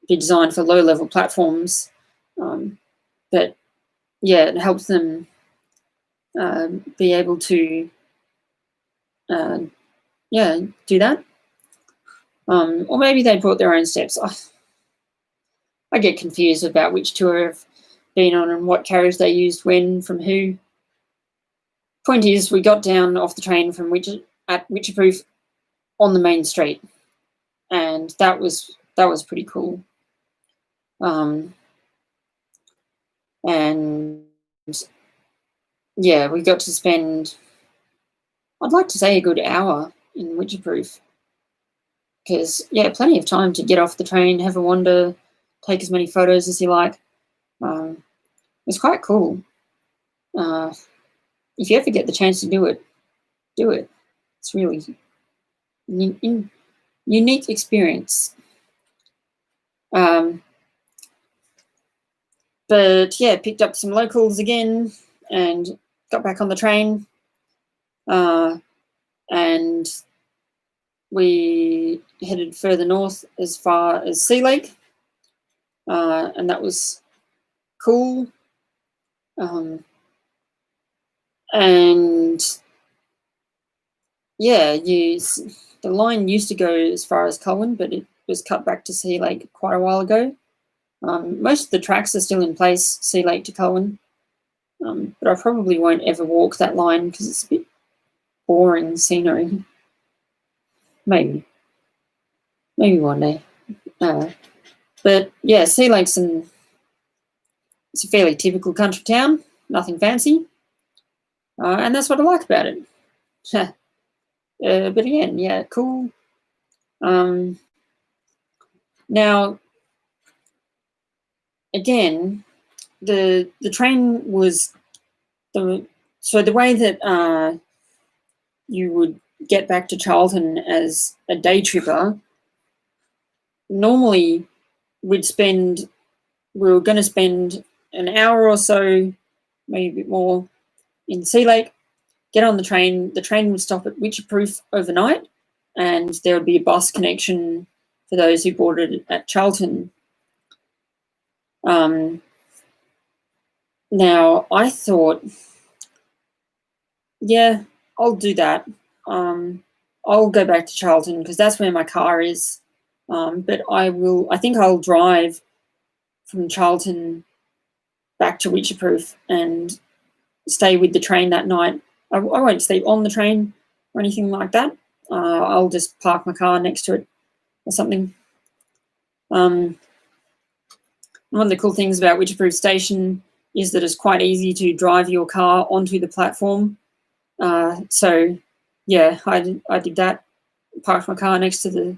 be designed for low-level platforms. But, yeah, it helps them be able to, do that. Or maybe they brought their own steps. I get confused about which tour I've been on and what carriage they used when, from who. Point is, we got down off the train from Witchproof on the main street, and that was pretty cool. And yeah, we got to spend, I'd like to say, a good hour in Witchproof, because yeah, plenty of time to get off the train, have a wander, take as many photos as you like. It was quite cool. If you ever get the chance to do it, do it. It's really unique experience. But yeah, picked up some locals again and got back on the train. And we headed further north as far as Sea Lake. And that was cool. And yeah, the line used to go as far as Colwyn, but it was cut back to Sea Lake quite a while ago. Most of the tracks are still in place, Sea Lake to Colwyn, but I probably won't ever walk that line because it's a bit boring scenery. Maybe one day. But yeah, Sea Lake's it's a fairly typical country town. nothing fancy. And that's what I like about it. But again, yeah, cool. Now, again, the train was the way that you would get back to Charlton as a day tripper. Normally, we were going to spend an hour or so, maybe a bit more, in Sea Lake. Get on the train. The train would stop at Wycheproof overnight, and there would be a bus connection for those who boarded at Charlton. Now, I thought, yeah, I'll do that. I'll go back to Charlton because that's where my car is. But I think I'll drive from Charlton back to Wycheproof and stay with the train that night. I won't sleep on the train or anything like that. I'll just park my car next to it or something. One of the cool things about Wycheproof Station is that it's quite easy to drive your car onto the platform. So, yeah, I did that. Parked my car next to the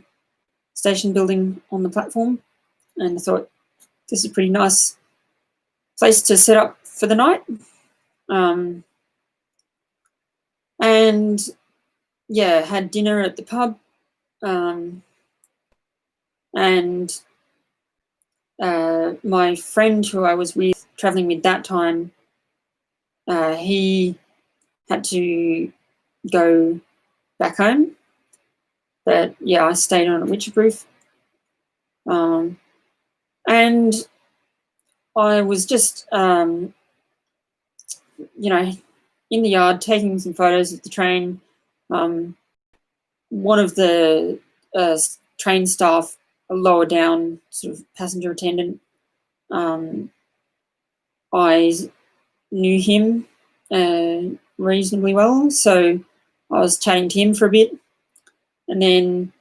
station building on the platform, and I thought this is a pretty nice place to set up for the night. And yeah, had dinner at the pub, and my friend who I was traveling with that time, he had to go back home, but yeah, I stayed on at Wycheproof, and I was just in the yard taking some photos of the train. One of the train staff, a lower down sort of passenger attendant, I knew him reasonably well, so I was chatting to him for a bit, and then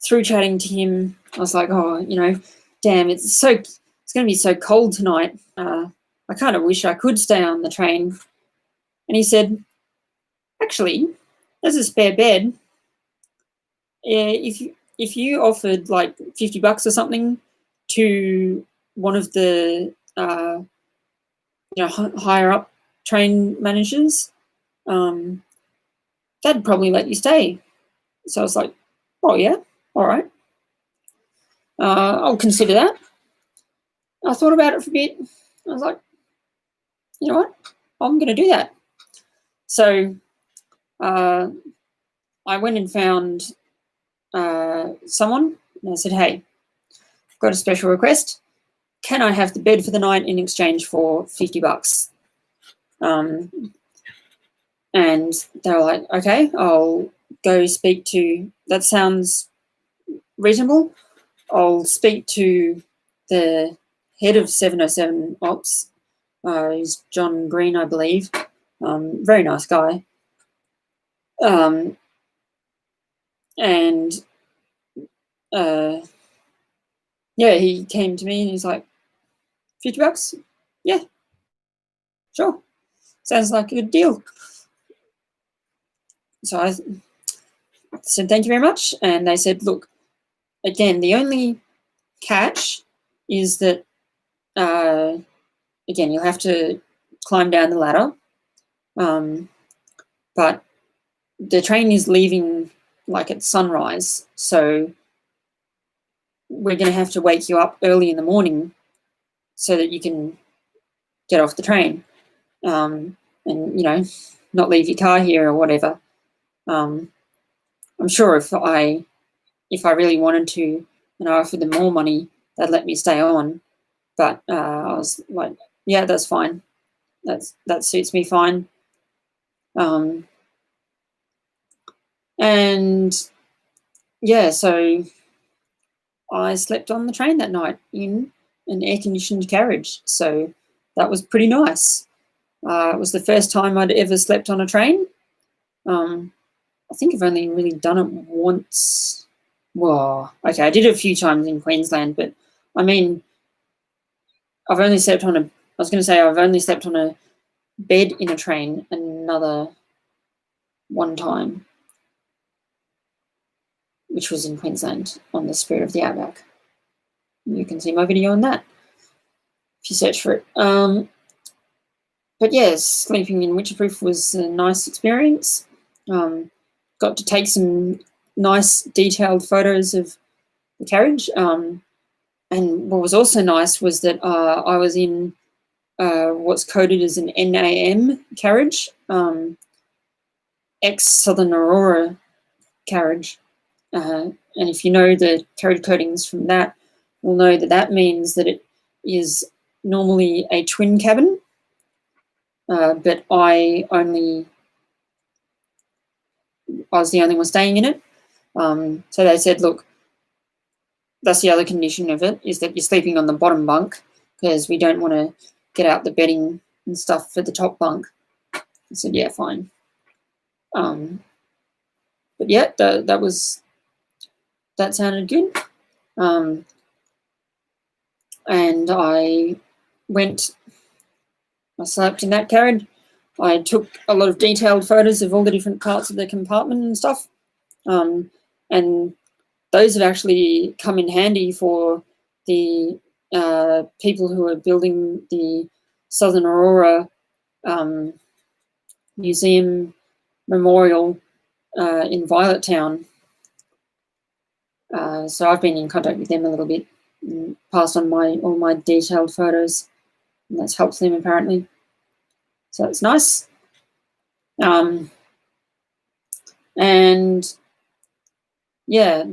through chatting to him, I was like, oh, damn, it's going to be so cold tonight. I kind of wish I could stay on the train. And he said, actually, there's a spare bed. If you offered like $50 or something to one of the higher up train managers, they'd probably let you stay. So I was like, oh yeah, all right. I'll consider that. I thought about it for a bit. I was like, you know what? I'm going to do that. So I went and found someone, and I said, hey, I've got a special request. Can I have the bed for the night in exchange for $50? And they were like, okay, I'll go speak to, that sounds reasonable. I'll speak to the head of 707 Ops. He's John Green, I believe. Very nice guy. And yeah, he came to me and he's like, $50? Yeah, sure. Sounds like a good deal. So I said, thank you very much. And they said, look, again, the only catch is that, again, you'll have to climb down the ladder. But the train is leaving like at sunrise. So we're going to have to wake you up early in the morning so that you can get off the train, and, not leave your car here or whatever. I'm sure if I really wanted to and I offered them more money, they'd let me stay on. But I was like, yeah, that's fine. That suits me fine. And yeah, so I slept on the train that night in an air-conditioned carriage. So that was pretty nice. It was the first time I'd ever slept on a train. I think I've only really done it once. Well, okay, I did it a few times in Queensland, but I mean, I've only slept on a bed in a train another one time, which was in Queensland on the Spirit of the Outback. You can see my video on that if you search for it. But yes, sleeping in Witcherproof was a nice experience. Got to take some nice detailed photos of the carriage. And what was also nice was that I was in what's coded as an NAM carriage, ex-Southern Aurora carriage. And if you know the code codings from that, you'll know that that means that it is normally a twin cabin, but I was the only one staying in it. So they said, look, that's the other condition of it, is that you're sleeping on the bottom bunk because we don't want to get out the bedding and stuff for the top bunk. I said, yeah, fine. But yeah, that sounded good. And I slept in that carriage. I took a lot of detailed photos of all the different parts of the compartment and stuff. And those have actually come in handy for the people who are building the Southern Aurora Museum Memorial in Violet Town. So I've been in contact with them a little bit and passed on all my detailed photos, and that's helped them apparently. So it's nice. And yeah,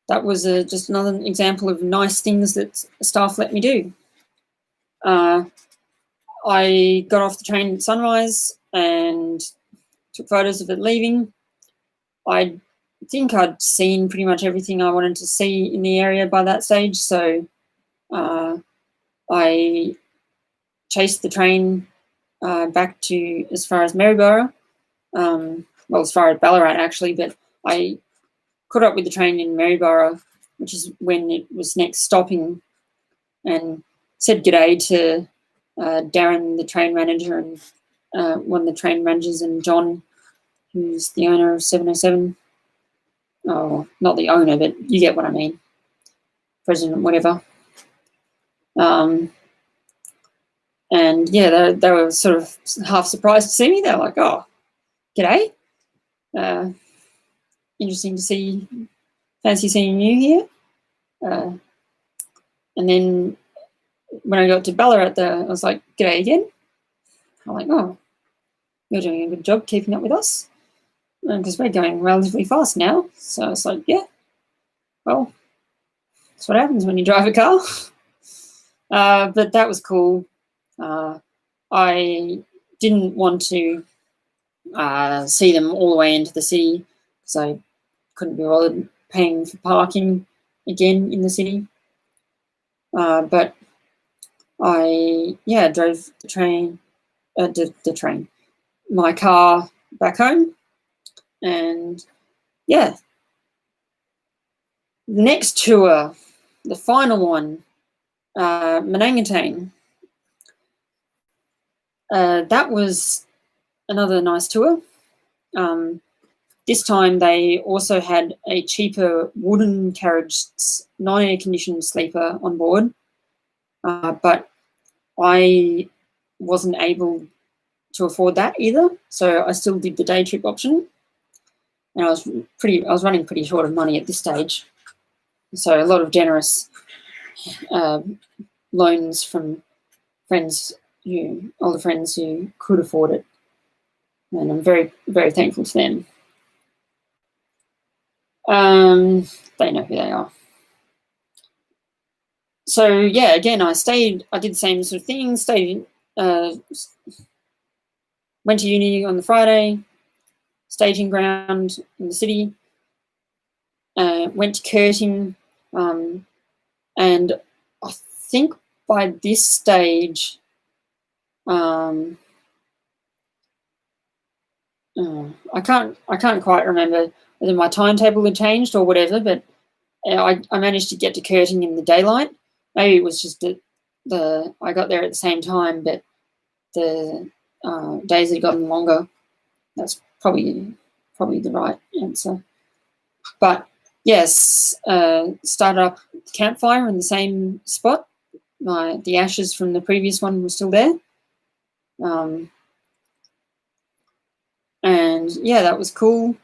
that was just another example of nice things that staff let me do. I got off the train at sunrise and took photos of it leaving. I think I'd seen pretty much everything I wanted to see in the area by that stage, so I chased the train back to as far as Maryborough, well, as far as Ballarat actually, but I caught up with the train in Maryborough, which is when it was next stopping, and said g'day to Darren, the train manager, and one of the train managers, and John, who's the owner of 707. Oh, not the owner, but you get what I mean. President, whatever. And yeah, they were sort of half surprised to see me. They were like, oh, g'day. Interesting to see, fancy seeing you here. And then when I got to Ballarat, I was like, g'day again. I'm like, oh, you're doing a good job keeping up with us, because we're going relatively fast now. So it's like, yeah, well, that's what happens when you drive a car. But that was cool. I didn't want to see them all the way into the city because I couldn't be bothered paying for parking again in the city. But I, drove my car back home, and yeah, the next tour, the final one, Menangatane. That was another nice tour. This time they also had a cheaper wooden carriage, non-air conditioned sleeper on board, but I wasn't able to afford that either, so I still did the day trip option. And I was running pretty short of money at this stage, so a lot of generous loans from older friends who could afford it, and I'm very, very thankful to them. They know who they are. So yeah, again, I did the same sort of thing, went to uni on the Friday, staging ground in the city, went to Curtin, and I think by this stage, I can't quite remember whether my timetable had changed or whatever, but I managed to get to Curtin in the daylight. Maybe it was just that I got there at the same time, but the days had gotten longer. That's probably the right answer. But yes, started up the campfire in the same spot. The ashes from the previous one were still there. And yeah, that was cool.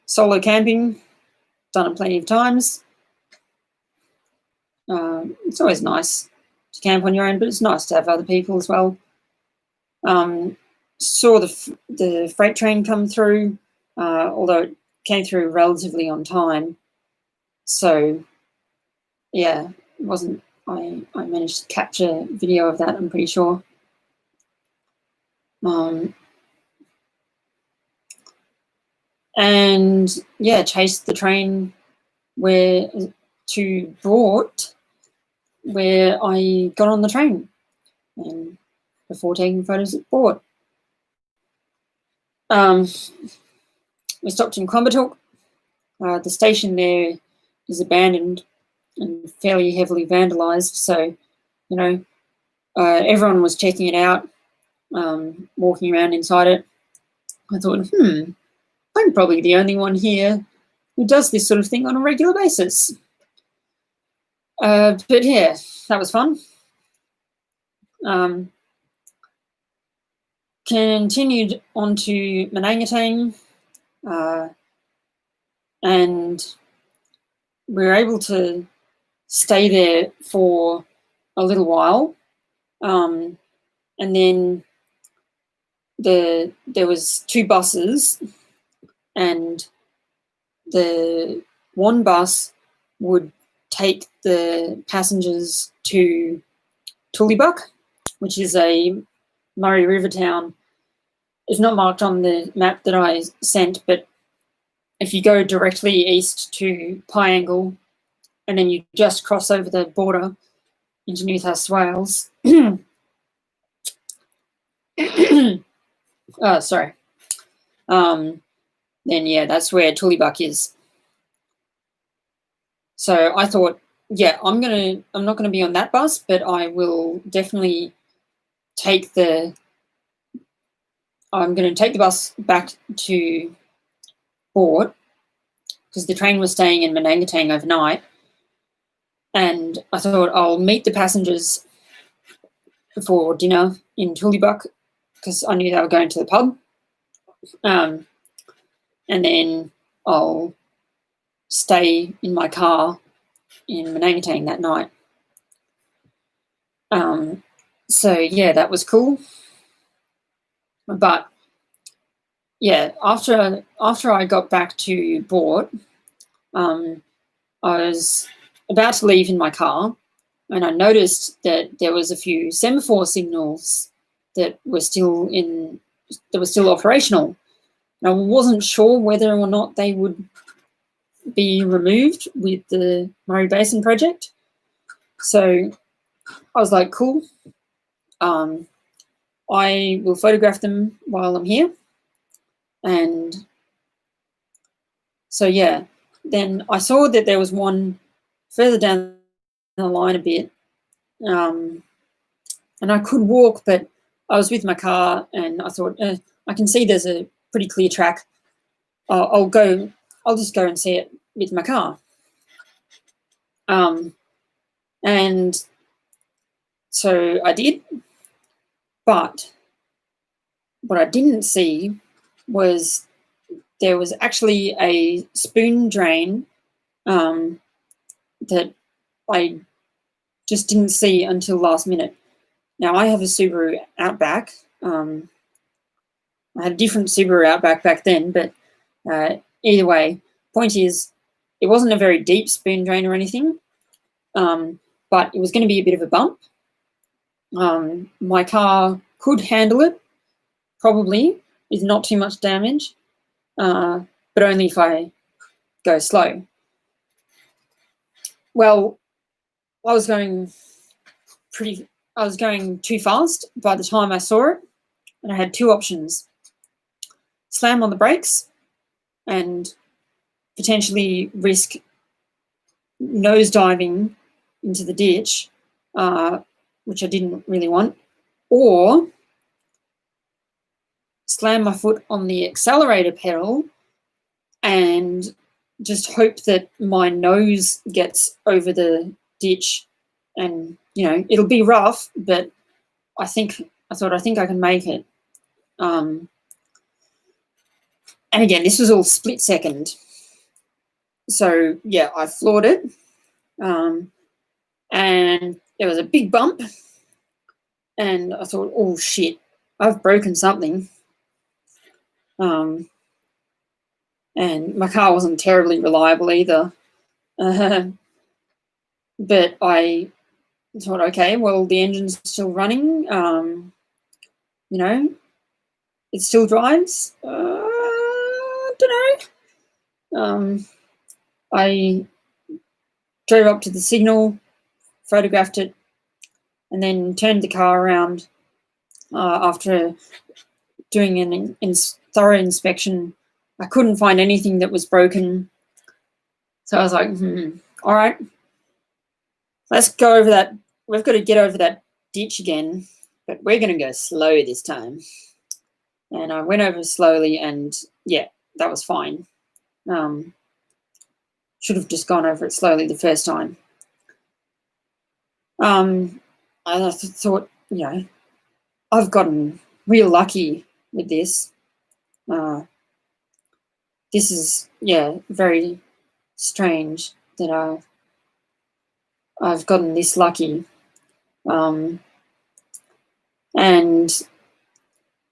Solo camping, done it plenty of times. It's always nice to camp on your own, but it's nice to have other people as well. Saw the freight train come through, although it came through relatively on time. So yeah, it wasn't. I managed to capture video of that, I'm pretty sure. And yeah, chased the train to Brought, where I got on the train, and before taking photos at Brought. We stopped in Quambatook. The station there is abandoned and fairly heavily vandalised, so everyone was checking it out, walking around inside it. I thought, I'm probably the only one here who does this sort of thing on a regular basis. But yeah, that was fun. Continued on to Manangatang, and we were able to stay there for a little while, and then there was 2 buses, and the one bus would take the passengers to Tullybuck, which is a Murray River town. It's not marked on the map that I sent, but if you go directly east to Piangle and then you just cross over the border into New South Wales, sorry, then yeah, that's where Tullybuck is. So I thought, yeah, I'm not gonna be on that bus, but I will definitely take the bus back to Port, because the train was staying in Manangatang overnight, and I thought I'll meet the passengers before dinner in Tullybuck, because I knew they were going to the pub, and then I'll stay in my car in Manangatang that night. So yeah, that was cool. But yeah, after I got back to Bort, I was about to leave in my car, and I noticed that there was a few semaphore signals that were still operational. And I wasn't sure whether or not they would be removed with the Murray Basin project. So I was like, cool. I will photograph them while I'm here. And so, yeah, then I saw that there was one further down the line a bit, and I could walk, but I was with my car, and I thought, I can see there's a pretty clear track. I'll just go and see it with my car. And so I did, but what I didn't see was there was actually a spoon drain that I just didn't see until last minute. Now, I have a Subaru Outback. I had a different Subaru Outback back then, but either way, point is, it wasn't a very deep spoon drain or anything, but it was going to be a bit of a bump. My car could handle it, probably, with not too much damage, but only if I go slow. Well, I was going too fast by the time I saw it, and I had 2 options: slam on the brakes and potentially risk nosediving into the ditch, which I didn't really want, or slam my foot on the accelerator pedal and just hope that my nose gets over the ditch, and it'll be rough, but I think I can make it. And again, this was all split second. So yeah, I floored it, and there was a big bump, and I thought, oh shit, I've broken something. And my car wasn't terribly reliable either. But I thought, okay, well, the engine's still running. It still drives. I don't know. I drove up to the signal, photographed it, and then turned the car around after doing an thorough inspection. I couldn't find anything that was broken. So I was like, all right, let's go over that. We've got to get over that ditch again, but we're going to go slow this time. And I went over slowly, and yeah, that was fine. Should have just gone over it slowly the first time. I thought, I've gotten real lucky with this. This is, very strange that I've gotten this lucky. And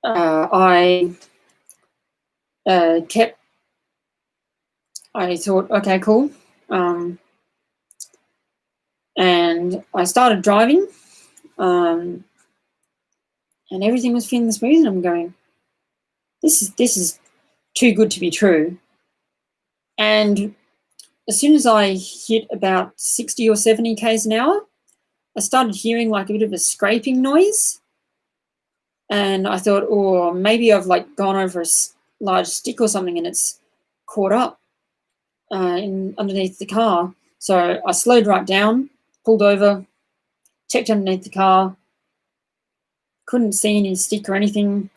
I thought, okay, cool. And I started driving, and everything was feeling smooth, and I'm going, this is too good to be true. And as soon as I hit about 60 or 70 k's an hour, I started hearing like a bit of a scraping noise. And I thought, oh, maybe I've like gone over a large stick or something and it's caught up underneath the car. So I slowed right down, pulled over, checked underneath the car, couldn't see any stick or anything.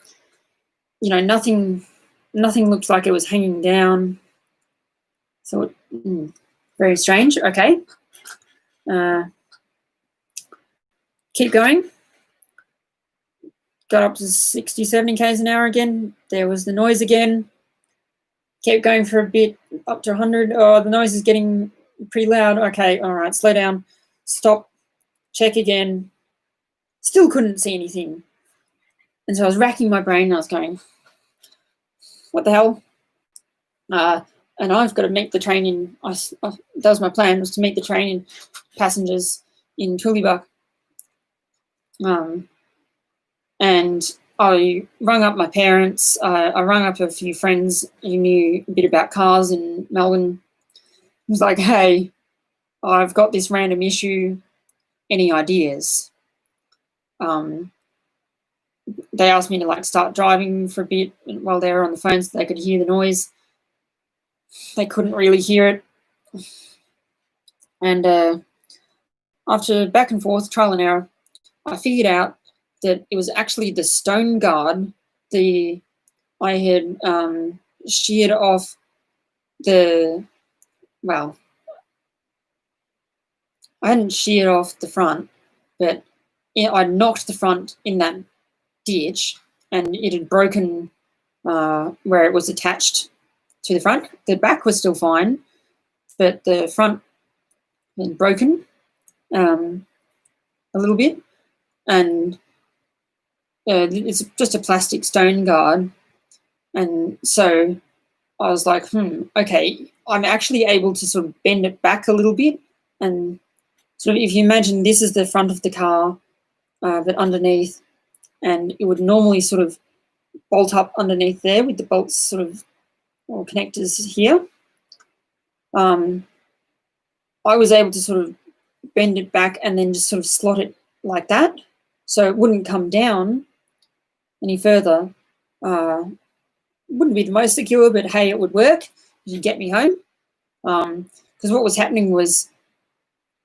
Nothing looked like it was hanging down. So very strange. Okay. Keep going. Got up to 60, 70 k's an hour again. There was the noise again. Kept going for a bit, up to 100. Oh, the noise is getting pretty loud. Okay, all right, slow down. Stop. Check again. Still couldn't see anything. And so I was racking my brain and I was going, what the hell? And I've got to meet the train in, that was my plan, was to meet the train in passengers in Tullibuk. And I rung up my parents. I rung up a few friends who knew a bit about cars in Melbourne. I was like, hey, I've got this random issue. Any ideas? They asked me to like start driving for a bit while they were on the phone so they could hear the noise. They couldn't really hear it. And after back and forth, trial and error, I figured out that it was actually the stone guard. I had sheared off I hadn't sheared off the front, but I knocked the front in that ditch and it had broken where it was attached to the front. The back was still fine, but the front had broken a little bit, and it's just a plastic stone guard. And so I was like, okay, I'm actually able to sort of bend it back a little bit. And sort of, if you imagine this is the front of the car, but underneath, and it would normally sort of bolt up underneath there with the bolts sort of, or connectors here. I was able to sort of bend it back and then just sort of slot it like that, so it wouldn't come down any further. Wouldn't be the most secure, but hey, it would work. It'd get me home. Because what was happening was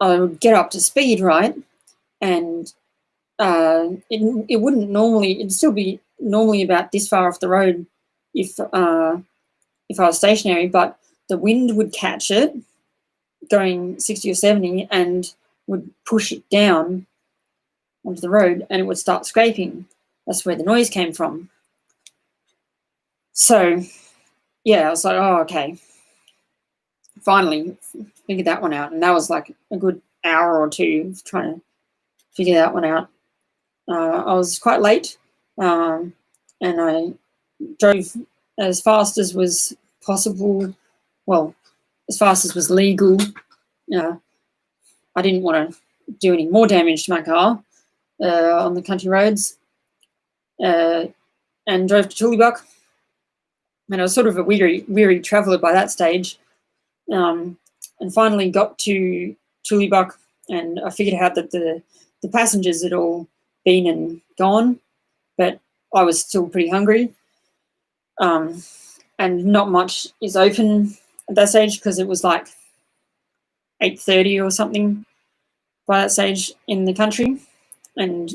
I would get up to speed, right? And it wouldn't normally, it'd still be normally about this far off the road if I was stationary, but the wind would catch it going 60 or 70 and would push it down onto the road, and it would start scraping. That's where the noise came from. So, yeah, I was like, oh, okay. Finally figured that one out, and that was like a good hour or two of trying to figure that one out. I was quite late, and I drove as fast as was possible, well, as fast as was legal. I didn't want to do any more damage to my car on the country roads, and drove to Tullibuk. And I was sort of a weary traveller by that stage, and finally got to Tullibuk, and I figured out that the passengers had all been and gone, but I was still pretty hungry, and not much is open at that stage because it was like 8:30 or something by that stage in the country, and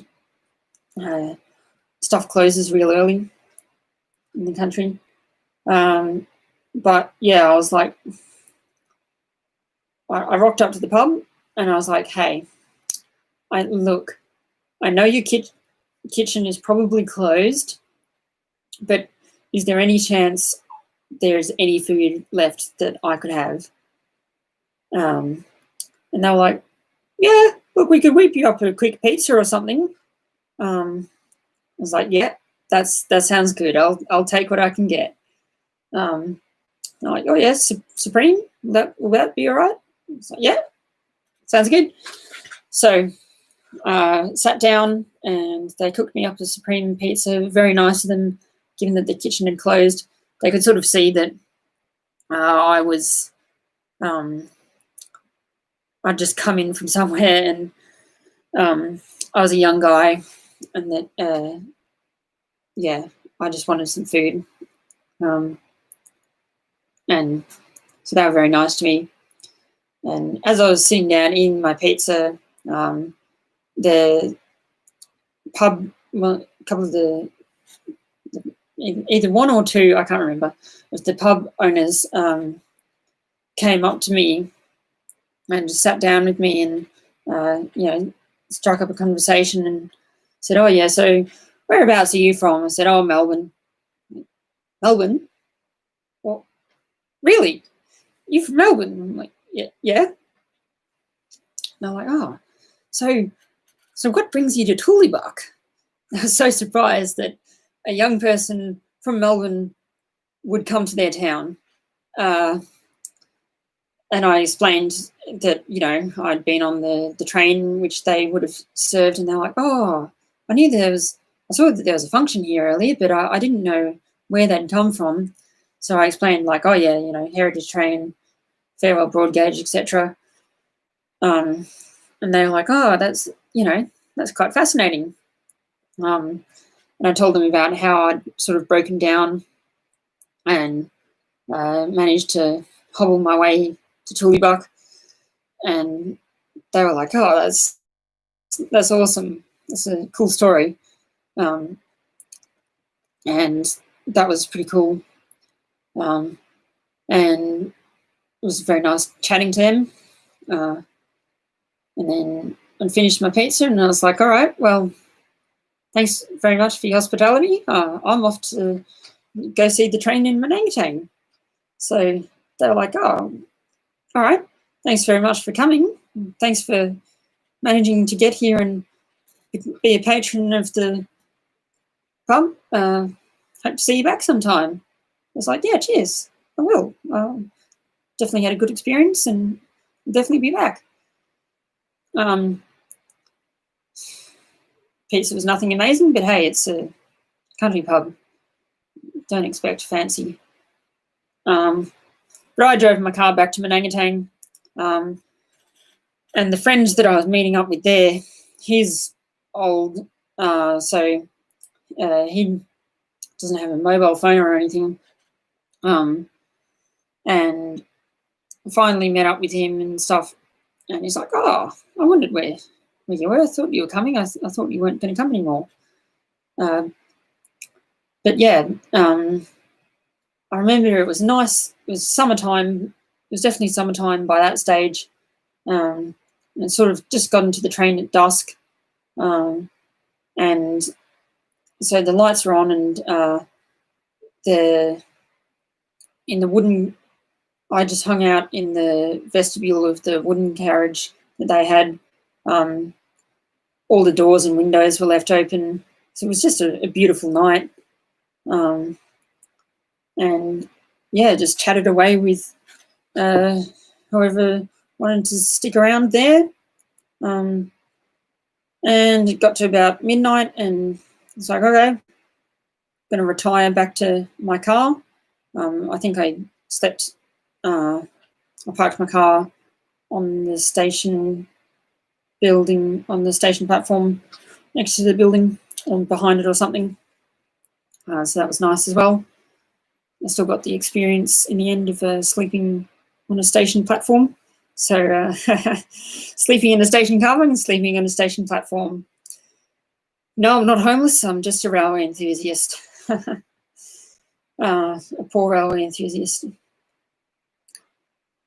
stuff closes real early in the country. But yeah, I was like, I rocked up to the pub and I was like, hey, look, I know your kitchen is probably closed, but is there any chance there's any food left that I could have? And they were like, yeah, look, we could whip you up a quick pizza or something. I was like, yeah, that sounds good. I'll take what I can get. I'm like, oh yeah, Supreme, will that be all right? I was like, yeah, sounds good. So sat down and they cooked me up a Supreme pizza. Very nice of them, given that the kitchen had closed. They could sort of see that I was, I'd just come in from somewhere, and I was a young guy, and that, yeah, I just wanted some food. And so they were very nice to me. And as I was sitting down eating my pizza, the pub, well, a couple of the either one or two, I can't remember, of the pub owners came up to me and just sat down with me and, struck up a conversation and said, oh, yeah, so whereabouts are you from? I said, oh, Melbourne. Melbourne? Well, really? You from Melbourne? I'm like, yeah. And they're like, oh, so what brings you to Tullibuk? I was so surprised that a young person from Melbourne would come to their town. And I explained that, I'd been on the train which they would have served, and they're like, oh, I saw that there was a function here earlier, but I didn't know where they'd come from. So I explained, like, oh, yeah, heritage train, farewell broad gauge, etc. And they were like, oh, that's quite fascinating. And I told them about how I'd sort of broken down and managed to hobble my way to Tullibuk, and they were like, oh, that's awesome. That's a cool story. And that was pretty cool. And it was very nice chatting to them. And then I finished my pizza, and I was like, all right, well, thanks very much for your hospitality. I'm off to go see the train in Manangatang. So they were like, oh, all right, thanks very much for coming. Thanks for managing to get here and be a patron of the pub. Hope to see you back sometime. I was like, yeah, cheers, I will. Definitely had a good experience and definitely be back. Pizza was nothing amazing, but hey, it's a country pub. Don't expect fancy. But I drove my car back to Manangatang, and the friends that I was meeting up with there, he's old, so he doesn't have a mobile phone or anything, and finally met up with him and stuff, And he's like, oh, I wondered where you were. I thought you were coming. I thought you weren't going to come anymore. But yeah, I remember it was nice. It was summertime. It was definitely summertime by that stage. And sort of just got into the train at dusk. And so the lights were on, and in the wooden, I just hung out in the vestibule of the wooden carriage that they had. All the doors and windows were left open. So it was just a beautiful night. And yeah, just chatted away with whoever wanted to stick around there. And it got to about midnight, and it's like, okay, I'm going to retire back to my car. I think I slept, I parked my car on the station building, on the station platform next to the building or behind it or something. So that was nice as well. I still got the experience in the end of sleeping on a station platform. So sleeping in a station car and sleeping on a station platform. No, I'm not homeless. I'm just a railway enthusiast. A poor railway enthusiast.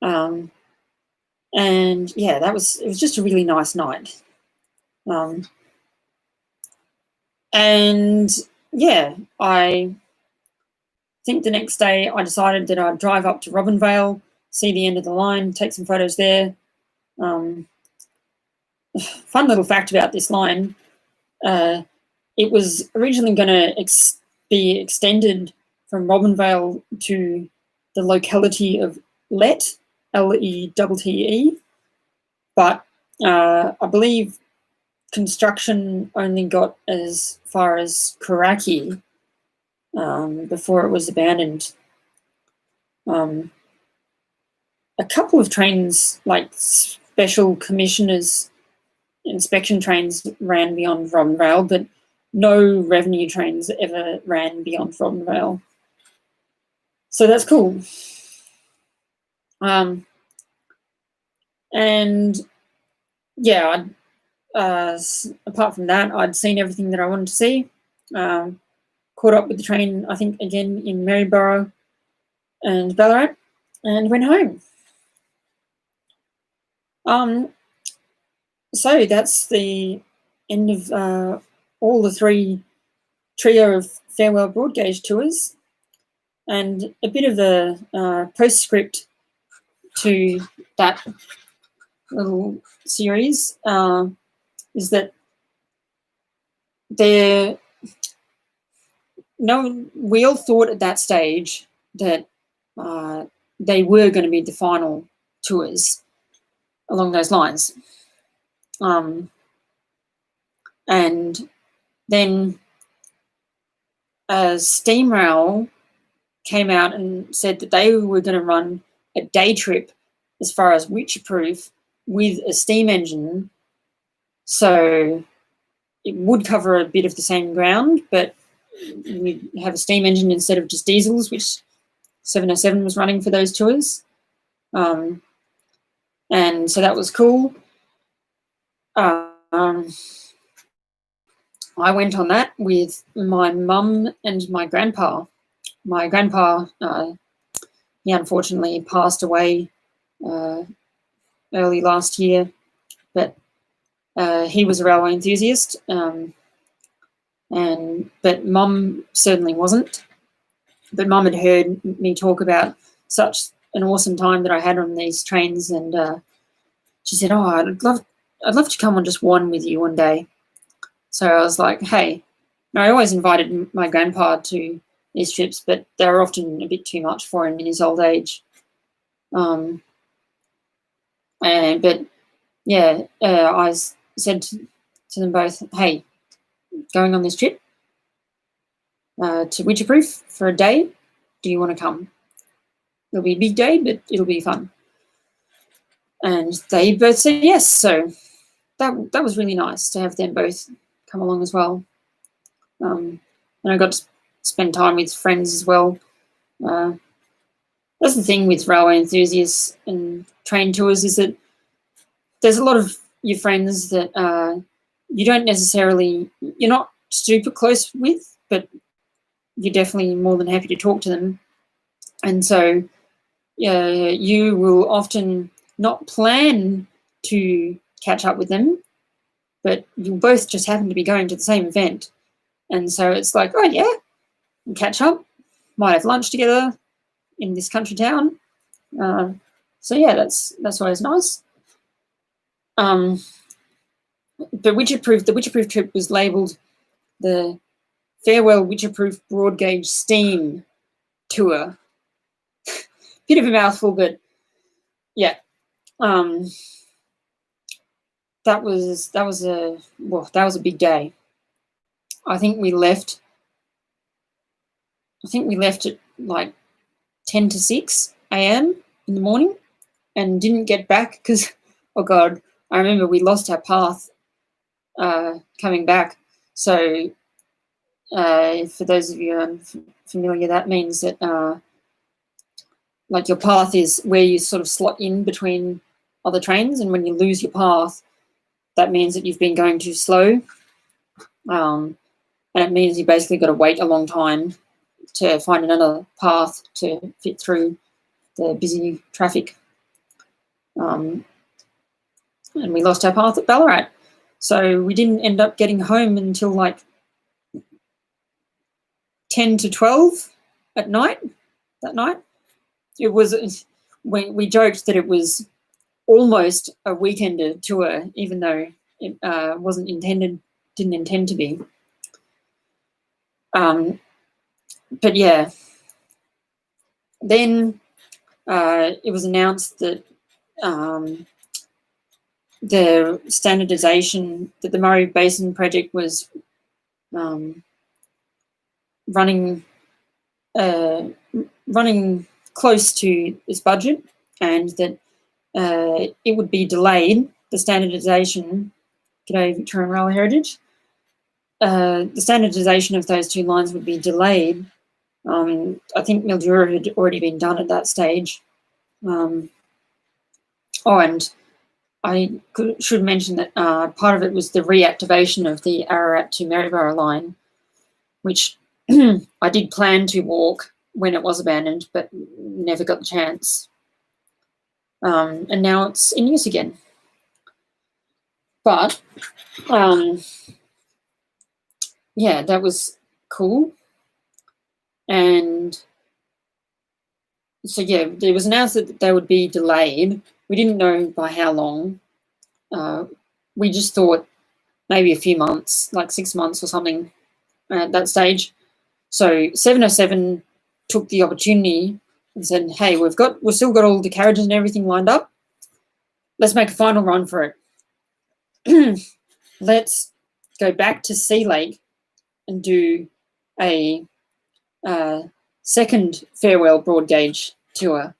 And yeah, it was just a really nice night. And yeah, I think the next day I decided that I'd drive up to Robinvale, see the end of the line, take some photos there. Fun little fact about this line, it was originally going to be extended from Robinvale to the locality of Lett, L-E-T-T-E, but I believe construction only got as far as Karaki before it was abandoned. A couple of trains, like special commissioners' inspection trains, ran beyond Robinvale, but no revenue trains ever ran beyond Robinvale. So that's cool. And yeah, apart from that, I'd seen everything that I wanted to see. Caught up with the train, I think, again in Maryborough and Ballarat, and went home. So that's the end of all the three trio of farewell broad gauge tours, and a bit of a postscript to that little series is that we all thought at that stage that they were going to be the final tours along those lines. And then Steam Rail came out and said that they were going to run a day trip as far as Wycheproof with a steam engine. So it would cover a bit of the same ground, but we'd have a steam engine instead of just diesels, which 707 was running for those tours. And so that was cool. I went on that with my mum and my grandpa. My grandpa, he unfortunately passed away early last year, but he was a railway enthusiast, but Mum certainly wasn't. But Mum had heard me talk about such an awesome time that I had on these trains, and she said, "Oh, I'd love to come on just one with you one day." So I was like, "Hey," I always invited my grandpa to these trips, but they were often a bit too much for him in his old age. But yeah, I said to them both, "Hey, going on this trip to Wycheproof for a day. Do you want to come? It'll be a big day, but it'll be fun." And they both said yes. So that was really nice to have them both come along as well. And I got to spend time with friends as well. That's the thing with railway enthusiasts and train tours, is that there's a lot of your friends that you don't necessarily, you're not super close with, but you're definitely more than happy to talk to them. And so you will often not plan to catch up with them, but you both just happen to be going to the same event. And so it's like, oh, yeah, we'll catch up, might have lunch together in this country town. So, yeah, that's always nice. The Witcherproof trip was labelled the Farewell Witcherproof Broad Gauge Steam Tour. Bit of a mouthful, but yeah. That was a big day. I think we left at like 10 to 6 a.m. in the morning and didn't get back because, oh God, I remember we lost our path coming back. So for those of you unfamiliar, that means that like your path is where you sort of slot in between other trains, and when you lose your path, that means that you've been going too slow. And it means you basically got to wait a long time to find another path to fit through the busy traffic. And we lost our path at Ballarat. So we didn't end up getting home until like 10 to 12 at night, that night. It was, we joked that it was almost a weekender tour, even though it didn't intend to be. But yeah, then it was announced that the standardization, that the Murray Basin project was running close to its budget, and that it would be delayed, the standardization. G'day, Victorian Rail Heritage. The standardization of those two lines would be delayed. I think Mildura had already been done at that stage. And I should mention that part of it was the reactivation of the Ararat to Maryborough line, which I did plan to walk when it was abandoned, but never got the chance. And now it's in use again. But yeah, that was cool. And so, yeah, it was announced that they would be delayed. We didn't know by how long. We just thought maybe a few months, like 6 months or something at that stage. So 707 took the opportunity and said, hey, we've still got all the carriages and everything lined up. Let's make a final run for it. Let's go back to Sea Lake and do a second farewell broad gauge tour.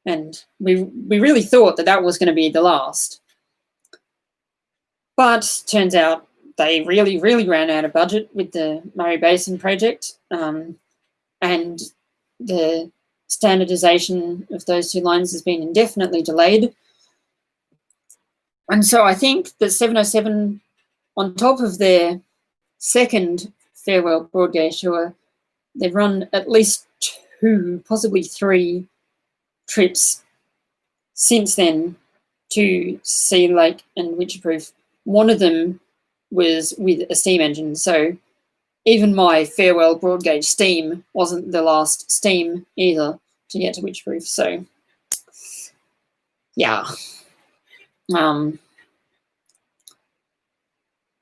And we really thought that was going to be the last. But turns out they really, really ran out of budget with the Murray Basin project, and the standardization of those two lines has been indefinitely delayed. And so I think that 707, on top of their second farewell broad gauge tour, they've run at least 2, possibly 3 trips since then to Sea Lake and Witcherproof. One of them was with a steam engine, so even my farewell broad gauge steam wasn't the last steam either to get to Witcherproof. So yeah.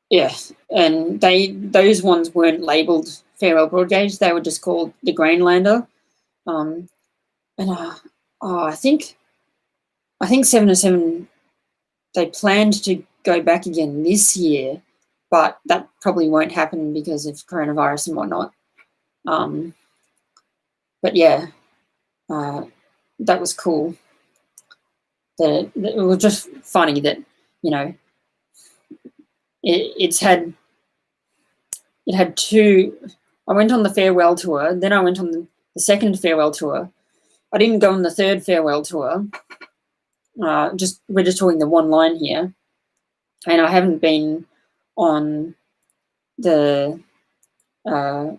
Yeah, and those ones weren't labelled farewell broad gauge, they were just called the Grainlander. I think 707, they planned to go back again this year, but that probably won't happen because of coronavirus and whatnot. But yeah, that was cool. It was just funny that, you know, it had 2. I went on the farewell tour, then I went on the second farewell tour. I didn't go on the third farewell tour, we're just talking the one line here, and I haven't been on the what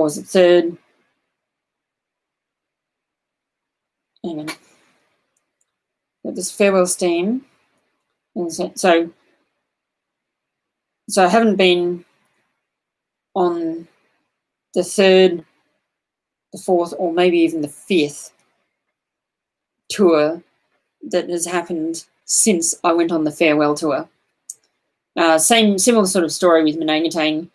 was it, third? Hang on. This farewell steam, and so I haven't been on the third, the fourth, or maybe even the fifth tour that has happened since I went on the farewell tour. Similar sort of story with Menangatang.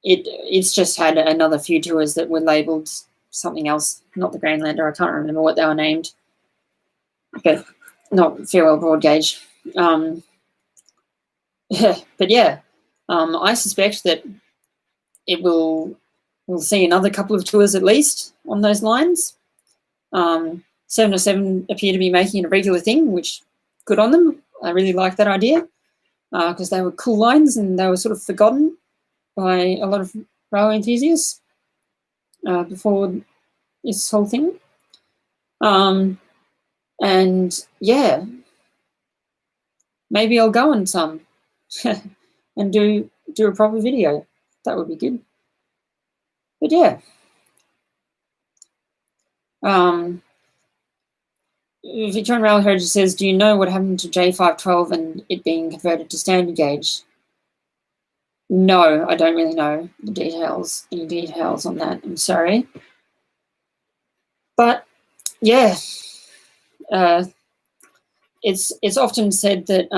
It's just had another few tours that were labelled something else, not the Grandlander. I can't remember what they were named, but not farewell broad gauge. But yeah, I suspect that we'll see another couple of tours at least on those lines. 707 appear to be making it a regular thing, which good on them. I really like that idea because they were cool lines and they were sort of forgotten by a lot of railway enthusiasts before this whole thing. And yeah, maybe I'll go on some and do a proper video. That would be good. But yeah. Victorian Rail Heritage says, do you know what happened to J512 and it being converted to standard gauge? No, I don't really know the details, any details on that. I'm sorry. But yeah, it's often said that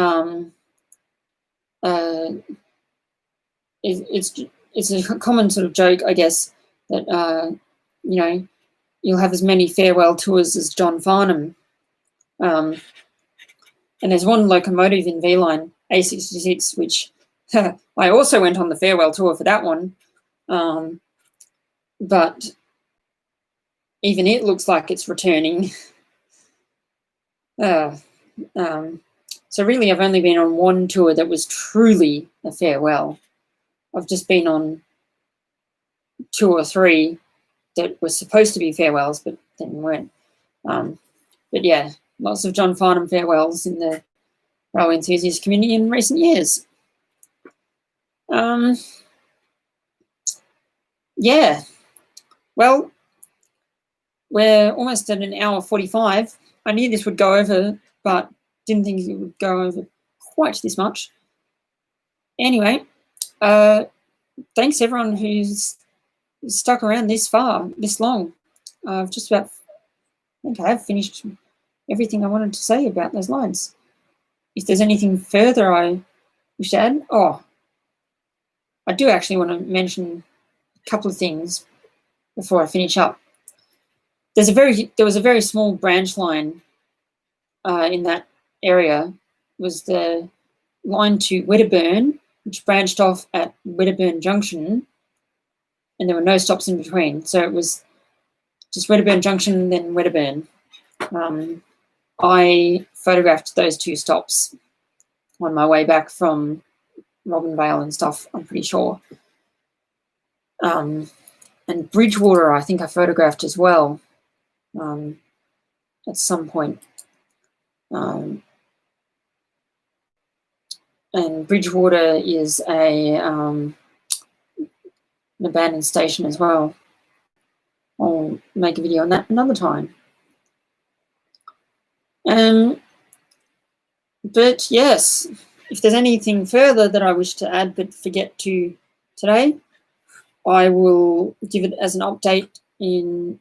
it's a common sort of joke, I guess, that you know, you'll have as many farewell tours as John Farnham. And there's one locomotive in V-Line, A66, which I also went on the farewell tour for that one. But even it looks like it's returning. So really, I've only been on one tour that was truly a farewell. I've just been on 2 or 3 that were supposed to be farewells, but then weren't. But yeah, lots of John Farnham farewells in the railway enthusiast community in recent years. Yeah, well, we're almost at 1:45. I knew this would go over, but didn't think it would go over quite this much. Anyway, thanks everyone who's stuck around this far, this long. I've just about, I think I have finished everything I wanted to say about those lines. If there's anything further I wish to add, I do actually want to mention a couple of things before I finish up. There was a very small branch line in that area. It was the line to Wedderburn, which branched off at Wedderburn Junction, and there were no stops in between. So it was just Wedderburn Junction, then Wedderburn. I photographed those 2 stops on my way back from Robinvale and stuff, I'm pretty sure. And Bridgewater, I think I photographed as well at some point. And Bridgewater is an abandoned station as well. I'll make a video on that another time. But yes, if there's anything further that I wish to add but forget to today, I will give it as an update in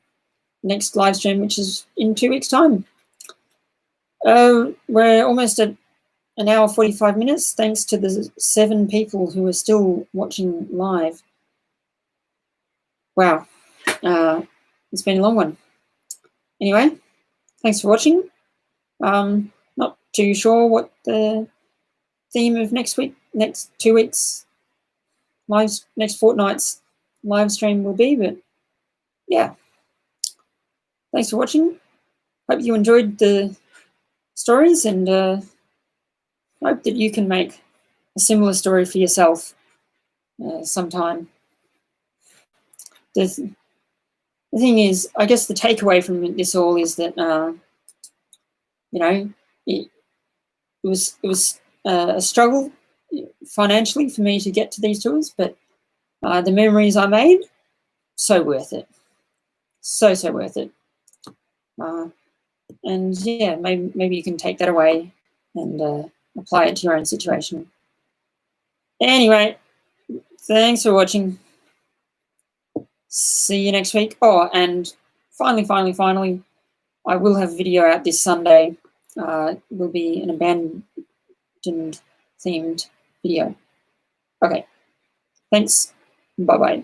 next live stream, which is in 2 weeks' time. We're almost at 1:45 minutes, thanks to the 7 people who are still watching live. Wow, it's been a long one. Anyway, thanks for watching. Not too sure what the theme of next 2 weeks, next fortnight's live stream will be, but yeah. Thanks for watching. Hope you enjoyed the stories, and hope that you can make a similar story for yourself sometime. the thing is, I guess the takeaway from this all is that, you know, it was a struggle financially for me to get to these tours, but the memories I made, so worth it. So worth it. And yeah, maybe you can take that away and apply it to your own situation. Anyway, thanks for watching. See you next week. Oh, and finally, I will have a video out this Sunday. It will be an abandoned themed video. Okay, thanks. Bye-bye.